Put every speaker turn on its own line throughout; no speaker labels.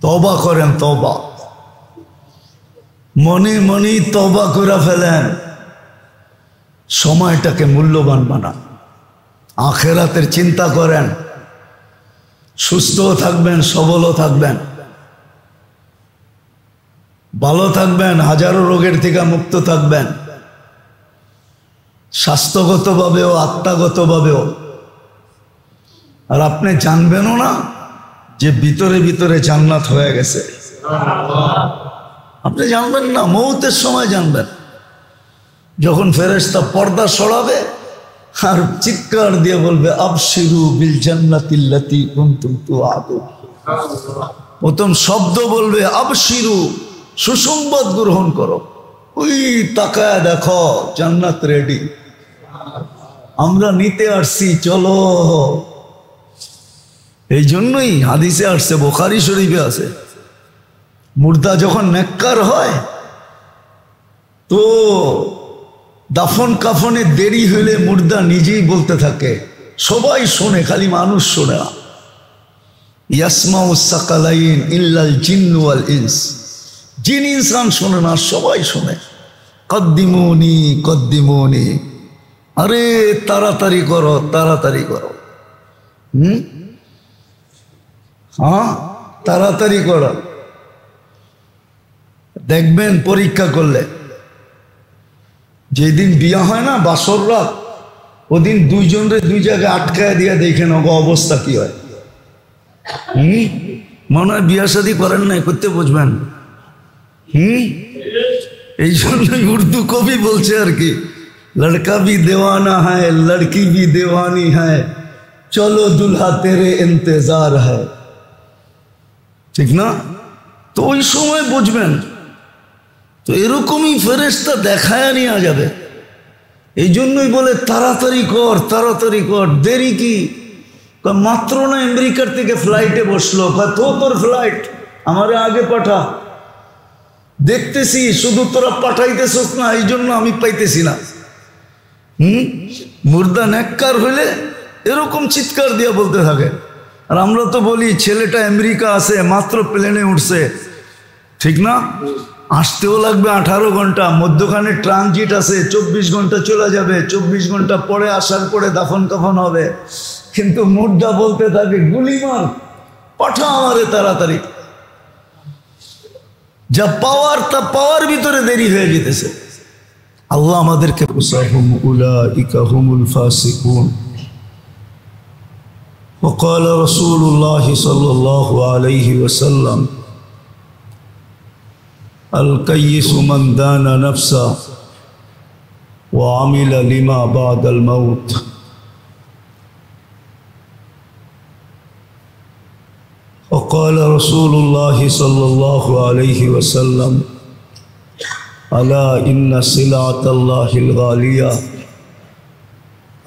তওবা করেন, তওবা মনে মনেই তওবা করে ফেলেন, সময়টাকে মূল্যবান বানান, আখিরাতের চিন্তা করেন, সুস্থও থাকবেন, সবলও থাকবেন, ভালো থাকবেন, হাজারো রোগের থেকে মুক্ত থাকবেন, স্বাস্থ্যগতভাবেও আত্মাগতভাবেও। আর আপনি জানবেনও না যে ভিতরে ভিতরে জান্নাত হয়ে গেছে। আপনি জানবেন না, মৌতের সময় জানবেন, যখন ফেরেশতা পর্দা সরাবে আর চিৎকার দিয়ে বলবে আবশিরু বিল জান্নাতিল্লাতী কুনতুম তুআদুন। প্রথম শব্দ বলবে আবশিরু, সুসংবাদ গ্রহণ করো। ওই তাকায় দেখো জান্নাত রেডি, আমরা নিতে আসছি, চলো। এই জন্যই হাদিসে আসছে, বুখারী শরীফে আছে, মুর্দা যখন নেককার হয় তো দাফন কাফনে দেরি হইলে মুর্দা নিজেই বলতে থাকে, সবাই শোনে, খালি মানুষ শোনে না। ইয়াসমাউ সাকালাইন ইল্লাল জিন্নু ওয়াল ইনস, জিন ইনসান শোনে না, সবাই শোনে। কদ্দিমুনি কদ্দিমুনি, আরে তাড়াতাড়ি করো, তাড়াতাড়ি করো। হ্যাঁ, তাড়াতাড়ি করো। দেখবেন পরীক্ষা করলে, যেদিন বিয়া হয় না বাসর রাত, ওদিন দুইজনরে দুই জায়গায় আটকায় দিয়ে দেখেন ওগো অবস্থা কি হয়। মনে হয় বিয়া শাদী করেন নাই, করতে বুঝবেন। এই জন্যই উর্দু কবি বলছে আর কি, লড়কা ভি দেওয়ানা হ্যায় লড়কি ভি দেওয়ানি হ্যায়, চলো দুলহা তেরে ইন্তজার হ্যায়। ঠিক না? তো ওই সময় বুঝবেন। তো এরকমই ফেরেশতা দেখায় নিয়ে যাবে। এই জন্যই বলে তাড়াতাড়ি কর, তাড়াতাড়ি কর, দেরি কি? মাত্র না আমেরিকার থেকে ফ্লাইটে বসলো, তো তোর ফ্লাইট আমারে আগে পাঠা, দেখতেছি শুধু তোরা পাঠাইতেছস না, এই জন্য আমি পাইতেছি না। মুর্দা নেককার হইলে এরকম চিৎকার দিয়ে বলতে থাকে। আর আমরা তো বলি ছেলেটা আমেরিকা আছে, মাত্র প্লেনে উঠছে, ঠিক না? আসতেও লাগবে 18 ঘন্টা, মধ্যখানে ট্রানজিট আছে, 24 ঘন্টা চলে যাবে, 24 ঘন্টা পরে আসার পরে দাফন কাফন হবে। কিন্তু মুর্দা বলতে থাকে গুলি মার, পাঠা আমারে তাড়াতাড়ি। যা পাওয়ার তা পাওয়ার ভিতরে দেরি হয়ে যেতেছে। আল্লাহ আমাদেরকে উসাহুম উলাইকা হুমুল ফাসিকুন। وقال رسول الله صلى الله عليه وسلم الكيس من دان نفسه وعمل لما بعد الموت. وقال رسول الله صلى الله عليه وسلم ألا إن سلعة الله الغالية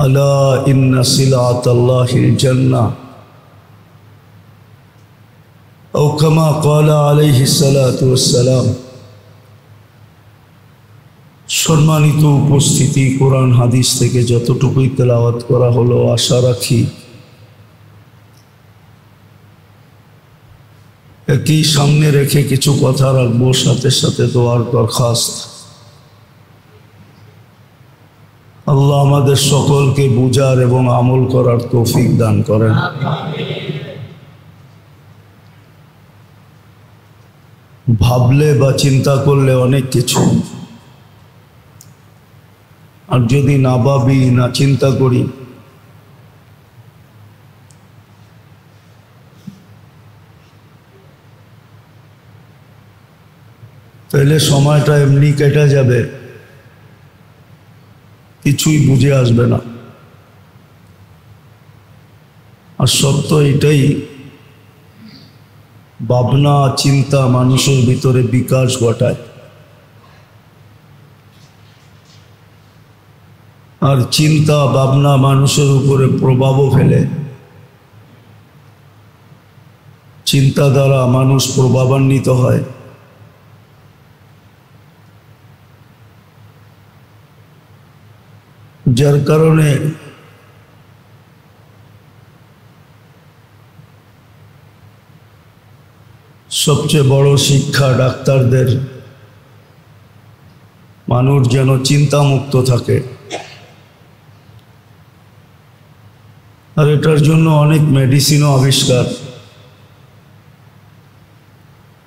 ألا إن سلعة الله الجنة أو كما قال عليه الصلاة والسلام. সম্মানিত উপস্থিতি, কোরআন হাদিস থেকে যতটুকুই তেলাওয়াত করা হলো, আশা রাখি একই সামনে রেখে কিছু কথা রাখবো, সাথে সাথে দোয়ার দরখাস্ত। আল্লাহ আমাদের সকলকে বুঝার এবং আমল করার তৌফিক দান করেন। ভাবলে বা চিন্তা করলে অনেক কিছু, আর যদি না ভাবি, না চিন্তা করি, তাহলে সময়টা এমনি কেটে যাবে, কিছুই বুঝে আসবে না। আর সত্য এটাই, ভাবনা চিন্তা মানুষের ভিতরে বিকাশ ঘটায়, আর চিন্তা ভাবনা মানুষের উপরে প্রভাবও ফেলে। চিন্তা দ্বারা মানুষ প্রভাবান্বিত হয়। যার কারণে সবচেয়ে বড় শিক্ষা ডাক্তারদের, মানুষ যেন চিন্তামুক্ত থাকে। আর এটার জন্য অনেক মেডিসিনও আবিষ্কার,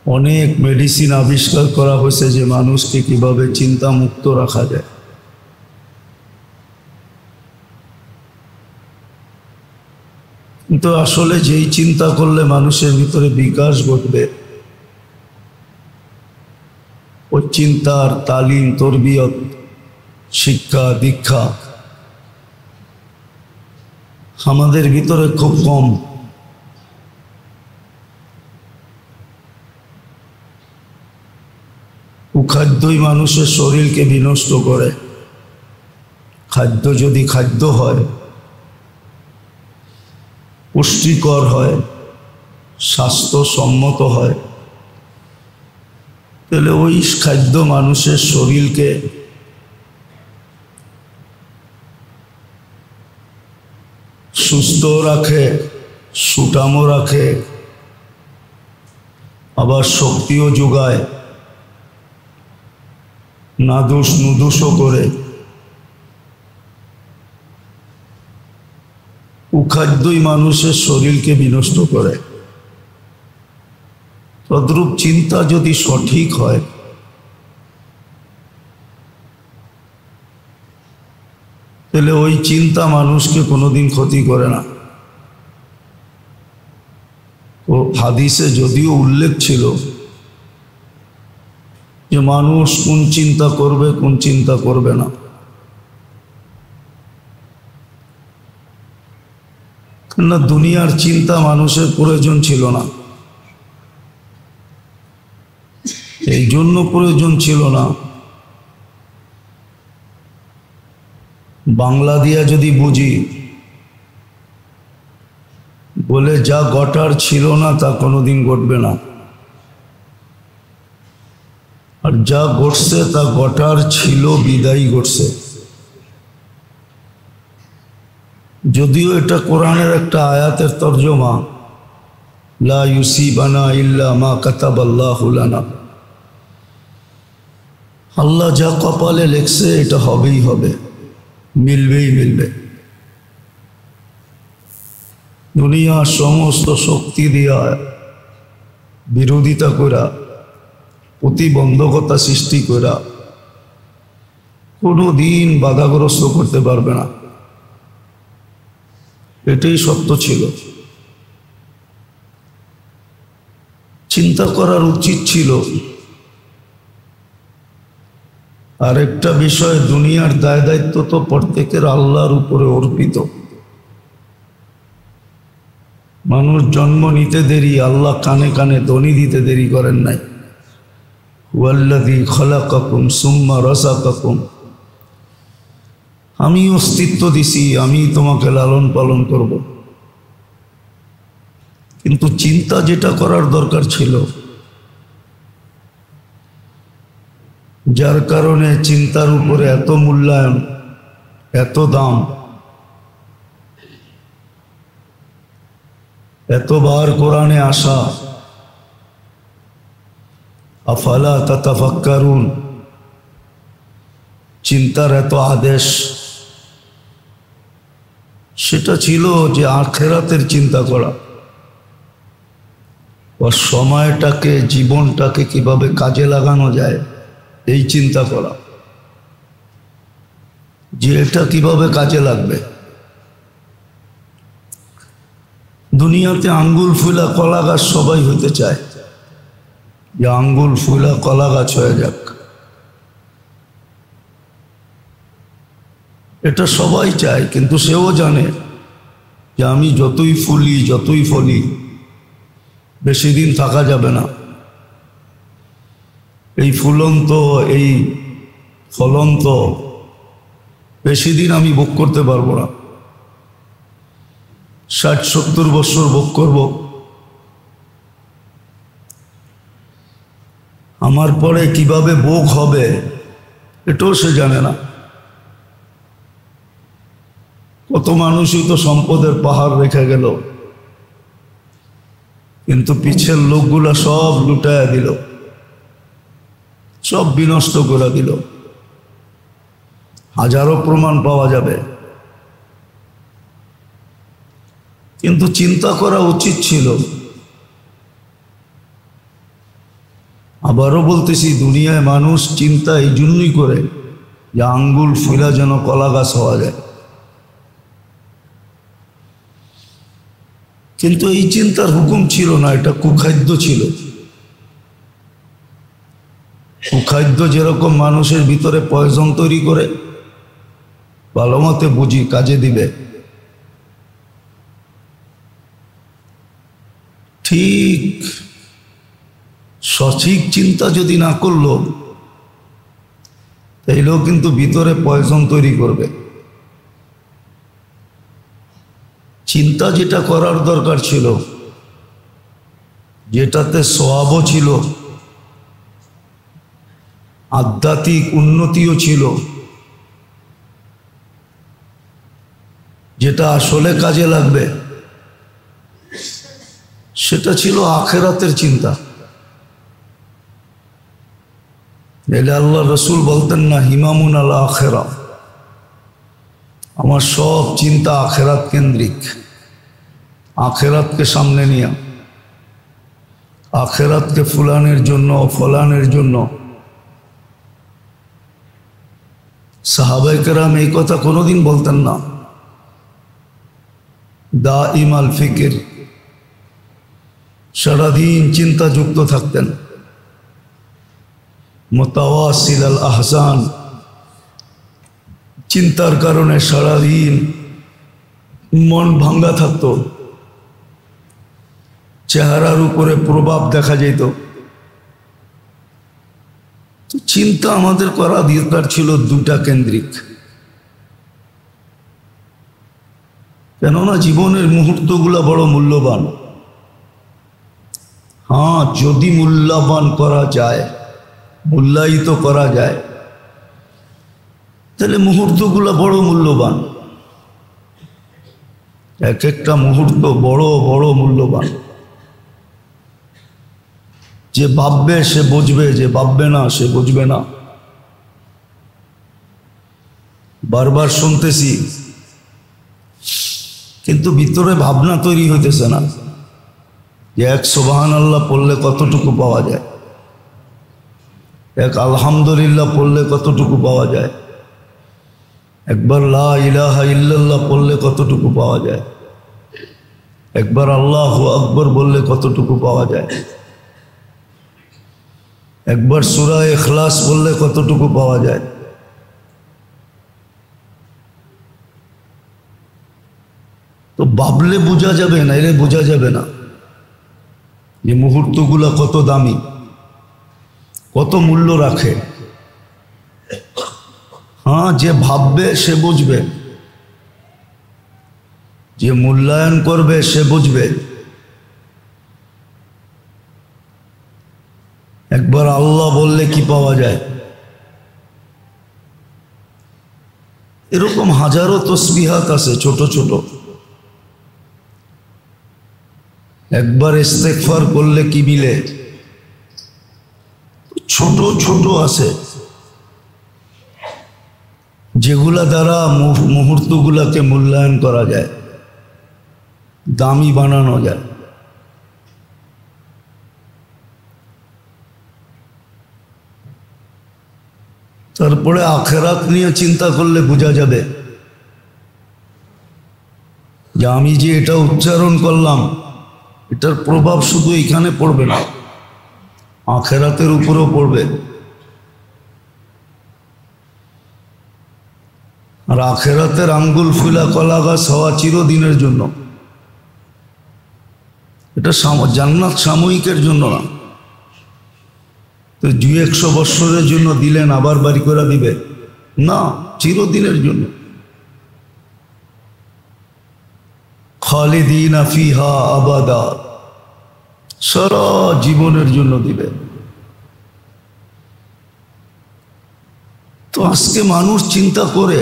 অনেক মেডিসিন আবিষ্কার করা হয়েছে যে মানুষকে কিভাবে চিন্তামুক্ত রাখা যায়। কিন্তু আসলে যেই চিন্তা করলে মানুষের ভিতরে বিকাশ ঘটবে, ওই চিন্তার তালিম, তরবিয়ত, শিক্ষা, দীক্ষা আমাদের ভিতরে খুব কম। কুখাদ্যই মানুষের শরীরকে বিনষ্ট করে। খাদ্য যদি খাদ্য হয়, পুষ্টিকর হয়, স্বাস্থ্যসম্মত হয়, তাহলে ওই খাদ্য মানুষের শরীরকে সুস্থ রাখে, সুঠামও রাখে, আবার শক্তিও যোগায়, নাদুস নুদুসও করে। কুখাদ্যই মানুষের শরীরকে বিনষ্ট করে। তদ্রূপ চিন্তা যদি সঠিক হয়, তাহলে ওই চিন্তা মানুষকে কোনোদিন ক্ষতি করে না। ও হাদিসে যদিও উল্লেখ ছিল যে মানুষ কোন চিন্তা করবে, কোন চিন্তা করবে না, না দুনিয়ার চিন্তা মানুষের প্রয়োজন ছিল না। এই জন্য প্রয়োজন ছিল না, বাংলা দিয়া যদি বুঝি, বলে যা ঘটার ছিল না তা কোনোদিন ঘটবে না, আর যা ঘটছে তা ঘটার ছিল বিদায়ী ঘটছে। যদিও এটা কোরআনের একটা আয়াতের তর্জমা, লা ইউসিবানা ইল্লা মা কাতাবাল্লাহু লানা। আল্লাহ যা কপালে লেখছে এটা হবেই হবে, মিলবেই মিলবে। দুনিয়ার সমস্ত শক্তি দিয়া বিরোধিতা করা, প্রতিবন্ধকতা সৃষ্টি করা কোনো দিন বাধাগ্রস্ত করতে পারবে না। এটাই সত্য ছিল। চিন্তা করার উচিত ছিল। আরেকটা বিষয়, দুনিয়ার দায় দায়িত্ব তো প্রত্যেকের আল্লাহর উপরে অর্পিত। মানুষ জন্ম নিতে দেরি, আল্লাহ কানে কানে ধ্বনি দিতে দেরি করেন নাই। ওয়াল্লাযী খালাকাকুম সুম্মা রাযাকাকুম, আমি অস্তিত্ব দিছি, আমি তোমাকে লালন পালন করব। কিন্তু চিন্তা যেটা করার দরকার ছিল, যার কারণে চিন্তার উপরে এত মূল্যায়ন, এত দাম, এতবার কোরআনে আসা, আফালা তাতাফাক্কারুন, চিন্তার এত আদেশ, সেটা ছিল যে আখিরাতের চিন্তা করা, ও সময়টাকে, জীবনটাকে কিভাবে কাজে লাগানো যায় এই চিন্তা করা, যে এটা কিভাবে কাজে লাগবে। দুনিয়াতে আঙ্গুল ফুলা কলা গাছ সবাই হইতে চায়, যে আঙ্গুল ফুলা কলা গাছ হয়ে যাক, এটা সবাই চায়। কিন্তু সেও জানে যে আমি যতই ফুলি, যতই ফলি, বেশি দিন থাকা যাবে না। এই ফুলন্ত, এই ফলন্ত বেশি দিন আমি ভোগ করতে পারবো না। 60-70 বছর ভোগ করব, আমার পরে কিভাবে ভোগ হবে এটাও সে জানে না। কত মানুষই তো সম্পদের পাহাড় রেখে গেল, কিন্তু পিছের লোকগুলা সব লুটায়া দিল, সব বিনষ্ট করে দিল। হাজারো প্রমাণ পাওয়া যাবে, কিন্তু চিন্তা করা উচিত ছিল। আবারও বলতেছি, দুনিয়ায় মানুষ চিন্তা এই জন্যই করে যে আঙ্গুল ফুলা যেন কলা গাছ হওয়া যায়। কিন্তু এই চিন্তার হুকুম ছিল না, এটা কুখাদ্য ছিল। কুখাদ্য যেরকম মানুষের ভিতরে পয়জন তৈরি করে, ভালো মতে বুঝি কাজে দিবে, ঠিক সঠিক চিন্তা যদি না করলো তাইলেও কিন্তু ভিতরে পয়জন তৈরি করবে। চিন্তা যেটা করার দরকার ছিল, যেটাতে সওয়াবও ছিল, আধ্যাত্মিক উন্নতিও ছিল, যেটা আসলে কাজে লাগবে, সেটা ছিল আখেরাতের চিন্তা। এলে আল্লাহ রসুল বলতেন না, হিমামুন আল আখেরা, আমার সব চিন্তা আখেরাত কেন্দ্রিক। আখেরাতকে সামনে নিয়ে, আখেরাতকে ফুলানের জন্য, ফলানের জন্য। সাহাবায়ে কেরাম এই কথা কোনোদিন বলতেন না। দাইম আল ফিকির, সারাদিন চিন্তা যুক্ত থাকতেন। মুতাওয়াসিল আল আহসান, চিন্তার কারণে সারাদিন মন ভাঙ্গা থাকত, চেহারার উপরে প্রভাব দেখা যেত। তো চিন্তা আমাদের করা দরকার ছিল দুটা কেন্দ্রিক। কেননা জীবনের মুহূর্তগুলো বড় মূল্যবান। হ্যাঁ, যদি মূল্যবান করা যায়, মূল্যায়িত করা যায়, তাহলে মুহূর্তগুলো বড় মূল্যবান। এক একটা মুহূর্ত বড় বড় মূল্যবান। যে ভাববে সে বুঝবে, যে ভাববে না সে বুঝবে না। বারবার শুনতেছি, কিন্তু ভিতরে ভাবনা তৈরি হইতেছে না যে এক সুবহানাল্লাহ পড়লে কতটুকু পাওয়া যায়, এক আলহামদুলিল্লাহ পড়লে কতটুকু পাওয়া যায়, একবার লা ইলাহা ইল্লাল্লাহ পড়লে কতটুকু পাওয়া যায়, একবার আল্লাহু আকবার বললে কতটুকু পাওয়া যায়, একবার সূরা ইখলাস বললে কতটুকু পাওয়া যায়। তো ভাবলে বোঝা যাবে না, এলে বোঝা যাবে না যে মুহূর্তগুলো কত দামি, কত মূল্য রাখে। হ্যাঁ, যে ভাববে সে বুঝবে, যে মূল্যায়ন করবে সে বুঝবে। একবার আল্লাহ বললে কি পাওয়া যায়, এরকম হাজারো তসবিহাত আছে ছোট ছোট। একবার ইস্তেগফার করলে কি মিলে, ছোট ছোট আছে, যেগুলা দ্বারা মুহূর্তগুলাকে মূল্যায়ন করা যায়, দামি বানানো যায়। তারপরে আখেরাত নিয়ে চিন্তা করলে বোঝা যাবে যে আমি যে এটা উচ্চারণ করলাম, এটার প্রভাব শুধু এখানে পড়বে না, আখেরাতের উপরেও পড়বে। আর আখেরাতের আঙ্গুল ফুলা কলা গাছ হওয়া চিরদিনের জন্য। এটা জান্নাত সাময়িকের জন্য না। তো 200 বৎসরের জন্য দিলেন, আবার বাড়ি করে দিবে না, চিরদিনের জন্য। খালিদিনা ফিহা আবাদা, সারা জীবনের জন্য দিবে। তো আজকে মানুষ চিন্তা করে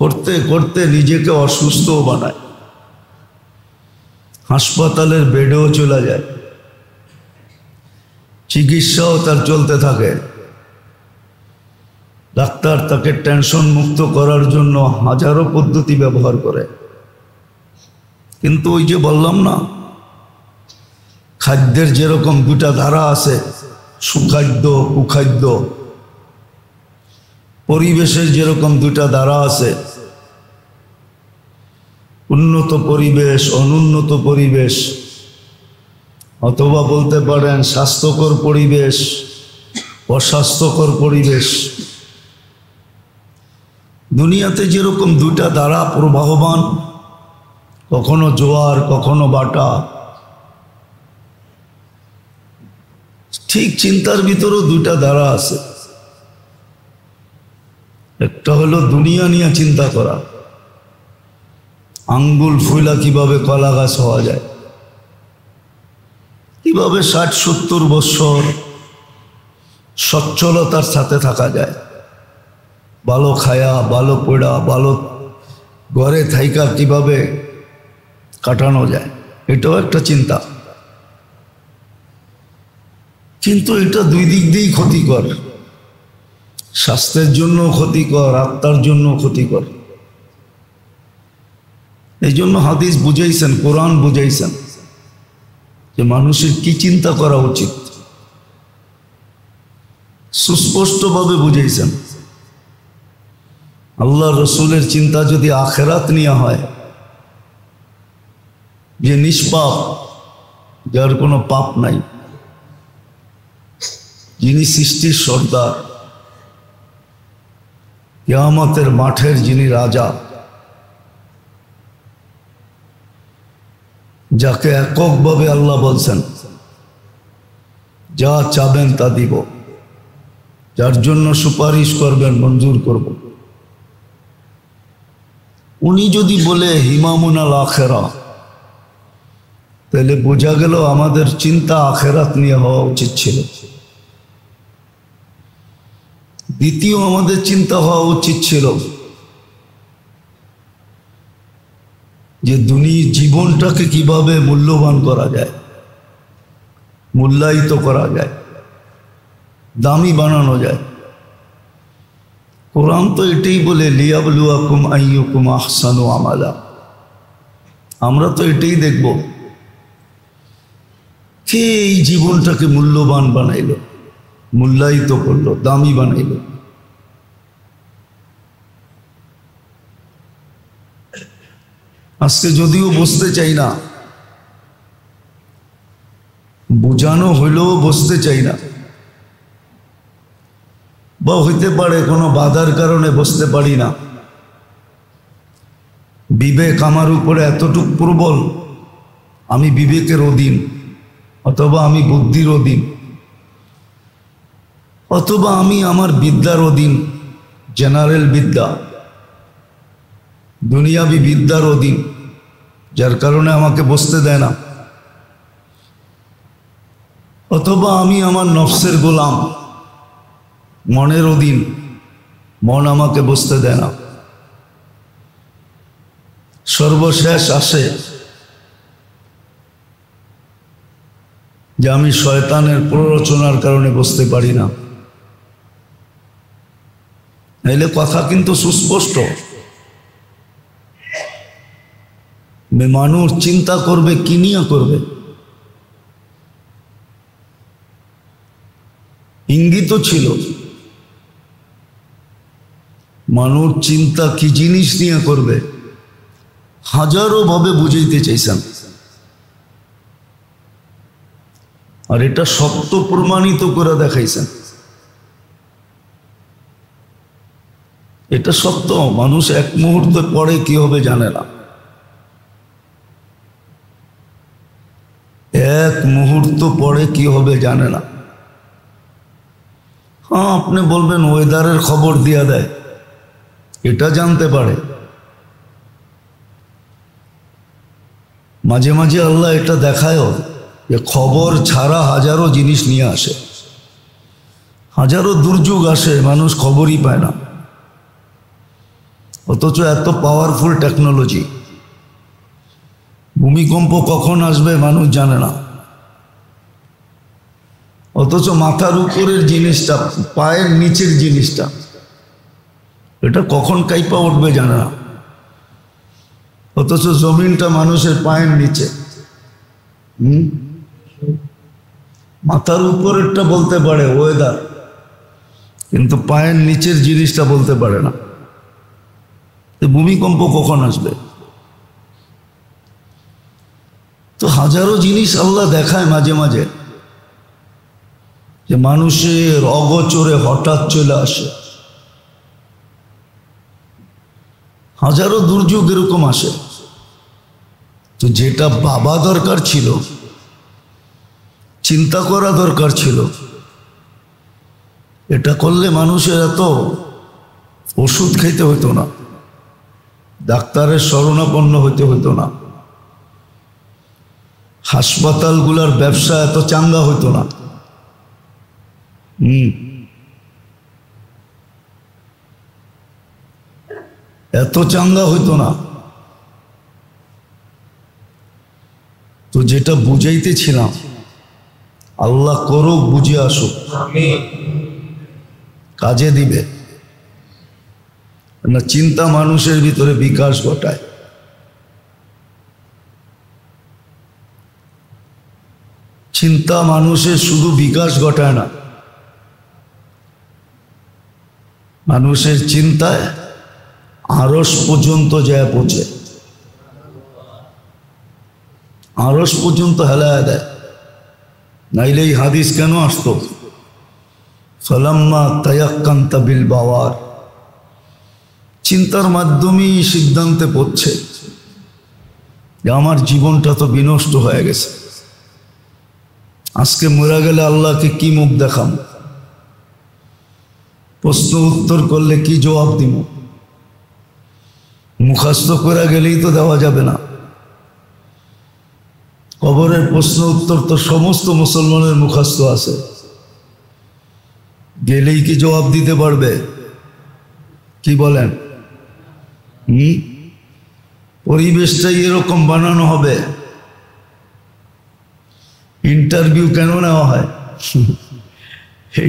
করতে করতে নিজেকে অসুস্থ বানায়। হাসপাতালের বেডেও চলে যায়, চিকিৎসাও তার চলতে থাকে। ডাক্তার তাকে টেনশন মুক্ত করার জন্য হাজারো পদ্ধতি ব্যবহার করে। কিন্তু ওই যে বললাম না, খাদ্যের যেরকম দুটা ধারা আছে, সুখাদ্য কুখাদ্য, পরিবেশের যেরকম দুটা ধারা আছে, উন্নত পরিবেশ অনুন্নত পরিবেশ, অথবা বলতে পারেন স্বাস্থ্যকর পরিবেশ অস্বাস্থ্যকর পরিবেশ। দুনিয়াতে যেরকম দুটা ধারা প্রবাহমান, কখনো জোয়ার কখনো বাটা, ঠিক চিন্তার ভিতরেও দুটা ধারা আছে। একটা হলো দুনিয়া নিয়ে চিন্তা করা, আঙ্গুল ফুলা কিভাবে কলা গাছ হওয়া যায়, কিভাবে 60-70 বছর সচ্ছলতার সাথে থাকা যায়, ভালো খায়া ভালো পড়া ভালো ঘরে থাইকা কিভাবে কাটানো যায়, এটাও একটা চিন্তা। কিন্তু এটা দুই দিক দিয়েই ক্ষতিকর, স্বাস্থ্যের জন্য ক্ষতিকর, আত্মার জন্য ক্ষতিকর। এই জন্য হাদিস বুঝাইছেন, কোরআন বুঝাইছেন যে মানুষের কি চিন্তা করা উচিত, সুস্পষ্টভাবে বুঝাইছেন। আল্লাহ রসুলের চিন্তা যদি আখেরাত নিয়ে হয়, যে নিষ্পাপ, যার কোনো পাপ নাই, যিনি সৃষ্টির সর্দার, কিয়ামতের মাঠের যিনি রাজা, যাকে এককভাবে আল্লাহ বলছেন যা চাবেন তা দিব, যার জন্য সুপারিশ করবেন মঞ্জুর করব, উনি যদি বলে হিমামুন আল আখেরা, তাহলে বোঝা গেল আমাদের চিন্তা আখেরাত নিয়ে হওয়া উচিত ছিল। দ্বিতীয় আমাদের চিন্তা হওয়া উচিত ছিল যে জীবনটাকে কিভাবে মূল্যবান করা যায়, মূল্যায়িত করা যায়, দামি বানানো যায়। কোরআন তো এটাই বলে লিয়াবলুয়াকুম আইয়ুকুম আহসানু আমালা। আমরা তো এটাই দেখব, কে এই জীবনটাকে মূল্যবান বানাইল, মূল্যায়িত করলো, দামি বানাইল। আজকে যদিও বুঝতে চাই না, বোঝানো হইলেও বুঝতে চাই না, বা হইতে পারে কোনো বাধার কারণে বুঝতে পারি না। বিবেক আমার উপরে এতটুক প্রবল, আমি বিবেকের অধীন, অথবা আমি বুদ্ধির অধীন, অথবা আমি আমার বিদ্যার অধীন, জেনারেল বিদ্যা, দুনিয়াবি বিদ্যার অধীন, যার কারণে আমাকে বসতে দেয় না। অথবা আমি আমার নফসের গোলাম, মনের অধীন, মন আমাকে বসতে দেয় না। সর্বশেষ আসে যে আমি শয়তানের প্ররোচনার কারণে বসতে পারি না। নাইলে কথা কিন্তু সুস্পষ্ট, মানুষ চিন্তা করবে কি নিয়ে করবে, ইঙ্গিত ছিল মানুষ চিন্তা কি জিনিস নিয়ে করবে, হাজারো ভাবে বুঝাইতে চাইছেন। আর এটা সত্য প্রমাণিত করে দেখাইছেন। এটা সত্য, মানুষ এক মুহূর্ত পরে কি হবে জানে না, এক মুহূর্ত পরে কি হবে জানে না। হ্যাঁ, আপনি বলবেন ওয়েদারের খবর দিয়া দেয়, এটা জানতে পারে। মাঝে মাঝে আল্লাহ এটা দেখায়ও যে খবর ছাড়া হাজারো জিনিস নিয়ে আসে, হাজারো দুর্যোগ আসে, মানুষ খবরই পায় না। অথচ এত পাওয়ারফুল টেকনোলজি, ভূমিকম্প কখন আসবে মানুষ জানে না, অথচ মাথার উপরের জিনিসটা, পায়ের নিচের জিনিসটা, এটা কখন কাইপা উঠবে জানে না, অথচ জমিনটা মানুষের পায়ের নিচে। মাথার উপরেরটা বলতে পারে ওয়েদার, কিন্তু পায়ের নিচের জিনিসটা বলতে পারে না। ভূমিকম্প কখন আসবে? তো হাজারো জিনিস আল্লাহ দেখায় মাঝে মাঝে, যে মানুষের অগোচরে হঠাৎ চলে আসে। হাজারো দুর্যোগ এরকম আসে। তো যেটা ভাবা দরকার ছিল, চিন্তা করা দরকার ছিল, এটা করলে মানুষের এত ওষুধ খেতে হতো না, ডাক্তারের শরণাপন্ন হইতে হতো না, হাসপাতালগুলোর ব্যবসা এত চাঙ্গা হইতো না। এত চাঙ্গা হইতো না। তো যেটা বুঝাইতেছিলাম, আল্লাহ করুক, বুঝে আসুক, কাজে দিবে না। চিন্তা মানুষের ভিতরে বিকাশ ঘটায়। চিন্তা মানুষের শুধু বিকাশ ঘটায় না, মানুষের চিন্তায় আরশ পর্যন্ত যায় পৌঁছে, আরশ পর্যন্ত হেলায় দেয়। নাইলে এই হাদিস কেন আসতো? ফালাম্মা তায়াক্কান্তা বিল বাওয়ার, চিন্তার মাধ্যমেই সিদ্ধান্তে পড়ছে যে আমার জীবনটা তো বিনষ্ট হয়ে গেছে, আজকে মরে গেলে আল্লাহকে কি মুখ দেখাম, প্রশ্ন উত্তর করলে কি জবাব দিব, মুখস্থ করে গেলেই তো দেওয়া যাবে না। কবরের প্রশ্ন উত্তর তো সমস্ত মুসলমানের মুখস্থ আছে, গেলেই কি জবাব দিতে পারবে? কি বলেন? পরিবেশটাই এরকম বানানো হবে। ইন্টারভিউ কেন নেওয়া হয়?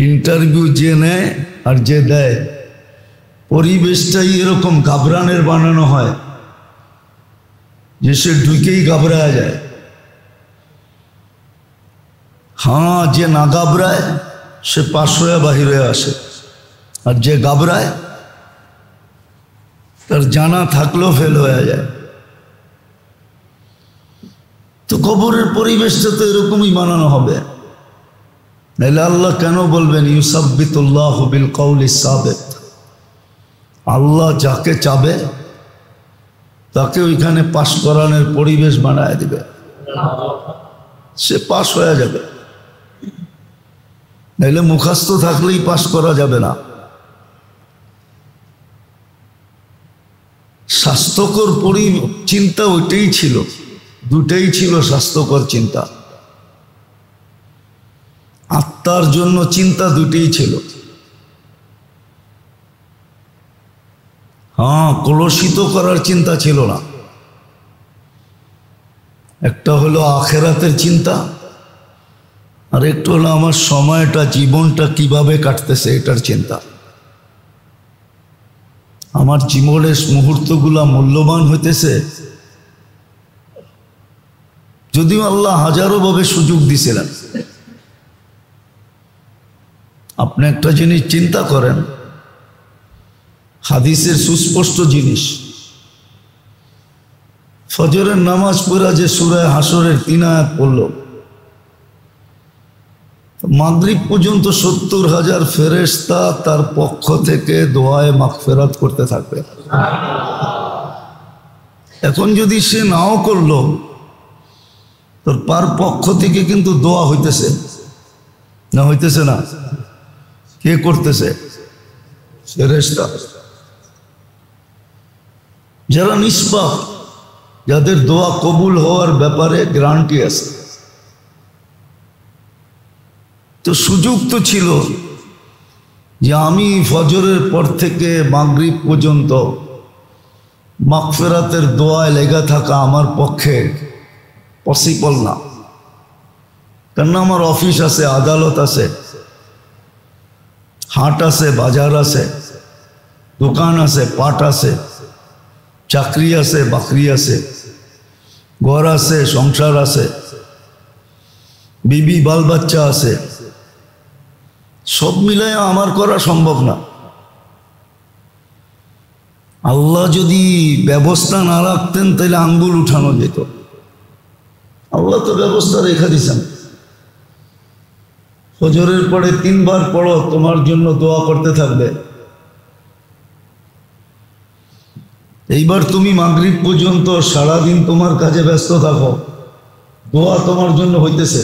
ইন্টারভিউ যে নেয় আর যে দেয়, পরিবেশটাই এরকম ঘাবড়ানোর বানানো হয় যে সে ঢুকেই ঘাবড়া যায়। হ্যাঁ, যে না ঘাবড়ায় সে পাশ হয়ে বাহির হয়ে আসে, আর যে ঘাবড়ায় তার জানা থাকলেও ফেল হয়ে যায়। তো কবরের পরিবেশটা তো এরকমই বানানো হবে। নাহলে আল্লাহ কেন বলবেন ইউসাব্বিতুল্লাহু বিল কওলিস সাবিত? আল্লাহ যাকে চাবে তাকে ওইখানে পাশ করানোর পরিবেশ বানায় দিবে, সে পাশ হয়ে যাবে। নাহলে মুখস্থ থাকলেই পাশ করা যাবে না। স্বাস্থ্যকর চিন্তা ওইটাই ছিল, দুটাই ছিল স্বাস্থ্যকর চিন্তা। আত্মার জন্য চিন্তা দুটেই ছিল। হ্যাঁ, কলুষিত করার চিন্তা ছিল না। একটা হলো আখেরাতের চিন্তা, আর একটু হলো আমার সময়টা, জীবনটা কিভাবে কাটতেছে এটার চিন্তা। আমার জীবনের মুহূর্তগুলা মূল্যবান হইতেছে, যদিও আল্লাহ হাজারো ভাবে সুযোগ দিছিলেন। আপনি একটা জিনিস চিন্তা করেন, হাদিসের সুস্পষ্ট জিনিস, ফজরের নামাজ পড়া যে সূরা হাসরের 3 আয়াত পড়ল, মাগরিব পর্যন্ত 70,000 ফেরেশতা তার পক্ষ থেকে দোয়ায়ে মাগফিরাত করতে থাকবে। এখন যদি সে নাও করলো, তোর পার পক্ষ থেকে কিন্তু দোয়া হইতেছে না? হইতেছে না? কে করতেছে? ফেরেশতা। যারা নিষ্পাপ, যাদের দোয়া কবুল হওয়ার ব্যাপারে গ্যারান্টি আছে। তো সুযোগ তো ছিল যে আমি ফজরের পর থেকে মাগরিব পর্যন্ত মাগফিরাতের দোয়ায় লেগে থাকা আমার পক্ষে পসিবল না। কেননা আমার অফিস আছে, আদালত আছে, হাট আছে, বাজার আছে, দোকান আছে, পাট আছে, চাকরি আছে, বাকরি আছে, ঘর আছে, সংসার আছে, বিবি বাল বাচ্চা আছে, সব মিলাই আমার করা সম্ভব না। আল্লাহ যদি ব্যবস্থা না রাখতেন তাহলে আঙ্গুল উঠানো যেত। আল্লাহ তো ব্যবস্থা রেখে দিয়েছেন। ফজরের পরে 3 বার পড়ো, তোমার জন্য দোয়া করতে থাকবে। এইবার তুমি মাগরিব পর্যন্ত সারাদিন তোমার কাজে ব্যস্ত থাকো, দোয়া তোমার জন্য হইতেছে,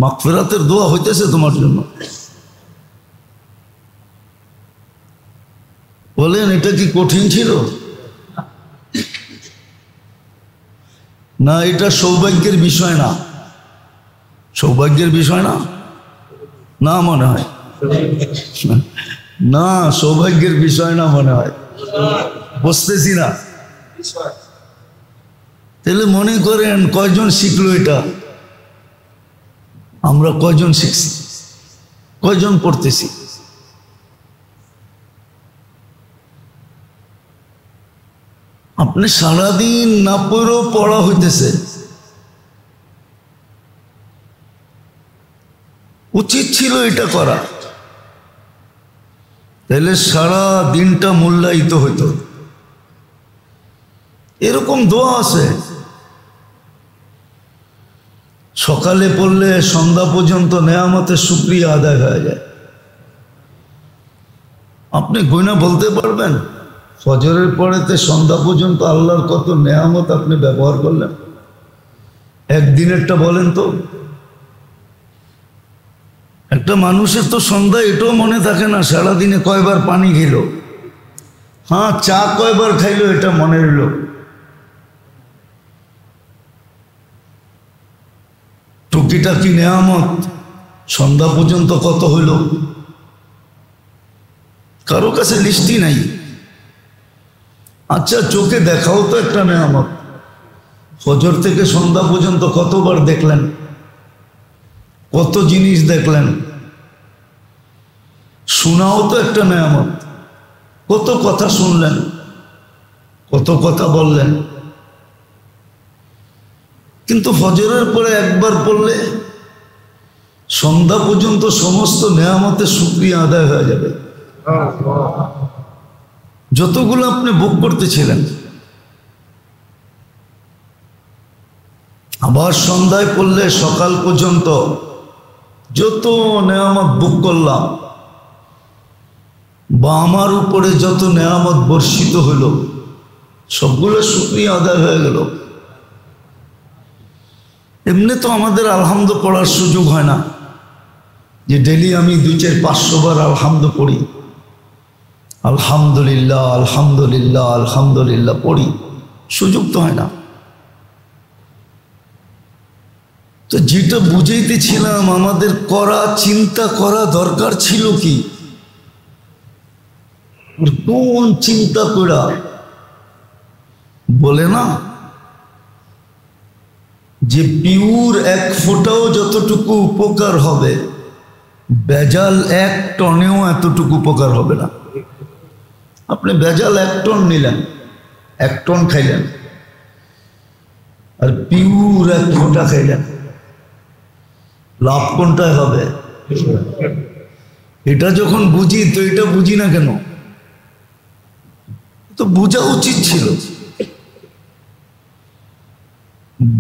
মাগফিরাতের দোয়া হইতেছে তোমার জন্য। বলেন এটা কি কঠিন ছিল? না, এটা সৌভাগ্যের বিষয় না। সৌভাগ্যের বিষয় না, না মনে হয়, না সৌভাগ্যের বিষয় না মনে হয়, বুঝতেছি না। তাহলে মনে করেন কয়জন শিখলো এটা? আমরা কয়জন শিখছি, কয়জন পড়তেছি? আপনি সারাদিন না পড়েও পড়া হইতেছে। উচিত ছিল এটা করা, তাহলে সারা দিনটা মূল্যায়িত হইত। এরকম দোয়া আছে, সকালে পড়লে সন্ধ্যা পর্যন্ত নেয়ামতের শুকরিয়া আদায় হয়ে যায়। আপনি গয়না বলতে পারবেন ফজরের পরেতে সন্ধ্যা পর্যন্ত আল্লাহর কত নেয়ামত আপনি ব্যবহার করলেন? একদিনেরটা বলেন তো। একটা মানুষের তো সন্ধ্যা এটাও মনে থাকে না সারাদিনে কয়বার পানি খেল, হ্যাঁ চা কয়বার খাইলো এটা মনে রইল। টুকিটাকি নেয়ামত সন্ধ্যা পর্যন্ত কত হইল কারো কাছে লিস্টই নাই। আচ্ছা চোখে দেখাও তো একটা নেয়ামত, ফজর থেকে সন্ধ্যা পর্যন্ত কতবার দেখলেন, কত জিনিস দেখলেন। শোনাও তো একটা নেয়ামত, কত কথা শুনলেন, কত কথা বললেন। কিন্তু ফজরের পরে একবার পড়লে সন্ধ্যা পর্যন্ত সমস্ত নেয়ামতের শুকরিয়া আদায় হয়ে যাবে, যতগুলো আপনি ভোগ করতেছিলেন। আবার সন্ধ্যায় পড়লে সকাল পর্যন্ত যত নেয়ামত ভোগ করলাম বা আমার উপরে যত নেয়ামত বর্ষিত হইল সবগুলো শুকরিয়া আদায় হয়ে গেল। এমনি তো আমাদের আলহামদু পড়ার সুযোগ হয় না যে ডেলি আমি 2-4-500 বার আলহামদু পড়ি, আলহামদুলিল্লাহ আলহামদুলিল্লাহ আলহামদুলিল্লাহ পড়ি, সুযোগ তো হয় না। তো যেটা বুঝাইতেছিলাম, আমাদের করা চিন্তা করা দরকার ছিল কি, কোন চিন্তা করা বলে না যে পিওর 1 ফোঁটাও যতটুকু উপকার হবে বেজাল 1 টনেও এতটুকু উপকার হবে না। আপনি বেজাল 1 টন নিলেন, 1 টন খাইলেন, আর পিওর 1 ফোঁটা খাইলেন, লাভ কোনটায় হবে? এটা যখন বুঝি তো এটা বুঝি না কেন? তো বোঝা উচিত ছিল,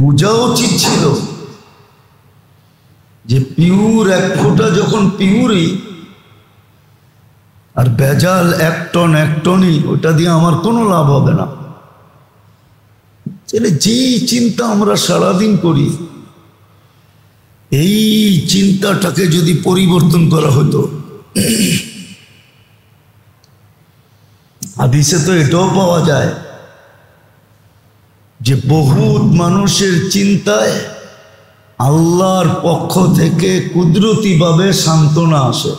বোঝা উচিত ছিল যে পিওর 1 ফোঁটা যখন পিওরই, আর বেজাল 1 টন 1 টনই, ওটা দিয়ে আমার কোনো লাভ হবে না। তাহলে যেই চিন্তা আমরা সারাদিন করি, এই চিন্তাটাকে যদি পরিবর্তন করা হতো। হাদিসে তো এটাও পাওয়া যায় যে বহুত মানুষের চিন্তায় আল্লাহর পক্ষ থেকে কুদরতিভাবে সান্ত্বনা আসে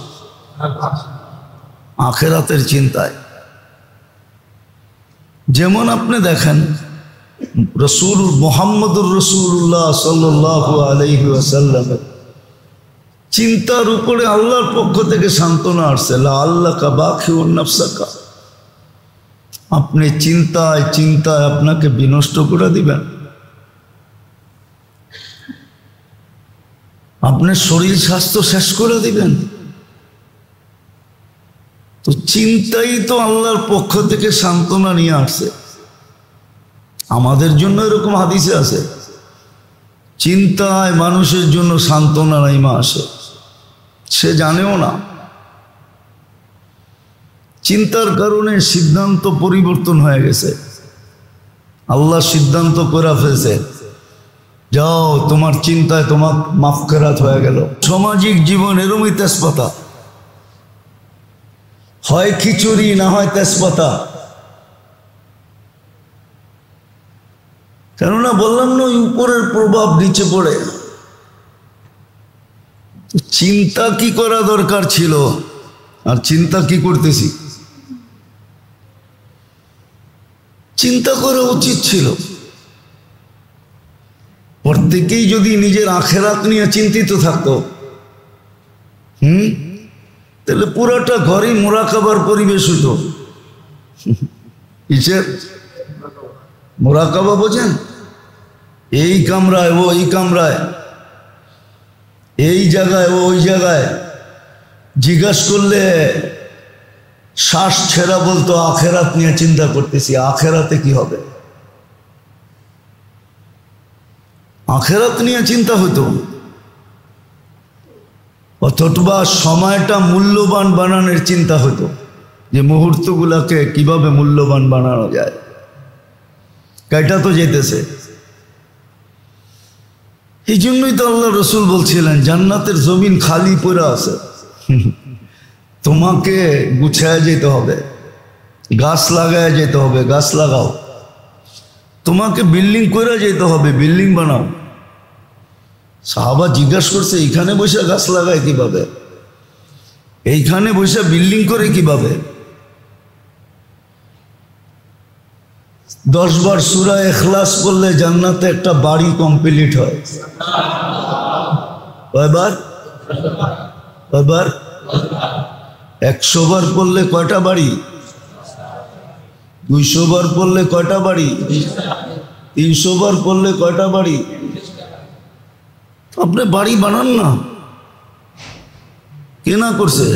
আখিরাতের চিন্তায়। যেমন আপনি দেখেন রসুল মুহাম্মদুর রাসূলুল্লাহ সাল্লাল্লাহু আলাইহি ওয়াসাল্লাম চিন্তার উপরে আল্লাহর পক্ষ থেকে সান্ত্বনা আসছে, লাআল্লাকা বাখিউন নাফসাকা, আপনি চিন্তায় চিন্তায় আপনাকে বিনষ্ট করে দিবেন, আপনার শরীর স্বাস্থ্য শেষ করে দিবেন। তো চিন্তাই তো আল্লাহর পক্ষ থেকে সান্ত্বনা নিয়ে আসছে। আমাদের জন্য এরকম হাদিসে আছে, চিন্তায় মানুষের জন্য সান্ত্বনা নাইমা আসে, সে জানেও না। চিন্তার কারণে সিদ্ধান্ত পরিবর্তন হয়ে গেছে। আল্লাহ সিদ্ধান্ত করে ফেলছে, যাও তোমার চিন্তায় তোমার মাফকেরাত হয়ে গেল। সামাজিক জীবন এরমই তেজপাতা, হয় খিচুড়ি না হয় তেজপাতা। কেননা বললাম না, উপরের প্রভাব নিচে পড়ে। চিন্তা কি করা দরকার ছিল আর চিন্তা কি করতেছি? চিন্তা করা উচিত ছিল। প্রত্যেকেই যদি নিজের আখেরাত নিয়ে চিন্তিত থাকতো, তাহলে পুরাটা ঘরেই মুরাকাবার পরিবেশ হতো। কিসের মুরাকাবা বোঝেন? এই কামরায় ও এই কামরায়, এই জায়গায় ও ওই জায়গায়। জিজ্ঞাসা করলে শ্বাস ছেড়া বলতো আখেরাত নিয়ে চিন্তা করতেছি। আখেরাতে কি হবে? আখেরাত নিয়ে চিন্তা হতো। অথবা সময়টা মূল্যবান বানানোর চিন্তা হতো, যে মুহূর্তগুলোকে কিভাবে মূল্যবান বানানো যায়। কাইটা তো যেতেছে। এই জন্যই তো আল্লাহ রসুল বলছিলেন, জান্নাতের জমিন খালি পড়ে আছে, তোমাকে গুছায় যেতে হবে, গাছ লাগায় যেতে হবে, গাছ লাগাও। তোমাকে বিল্ডিং করে যেতে হবে, বিল্ডিং বানাও। সাহাবা জিজ্ঞাসা করছে, এইখানে বসে গাছ লাগায় কিভাবে? এইখানে বসে বিল্ডিং করে কিভাবে? 10 বার সূরা ইখলাস পড়লে জান্নাতে একটা বাড়ি কমপ্লিট হয়। কয়বার? 100 বার পড়লে কয়টা বাড়ি? 200 বার পড়লে কয়টা বাড়ি? 300 বার পড়লে কয়টা বাড়ি? আপনি বাড়ি বানান না, কে না করছে?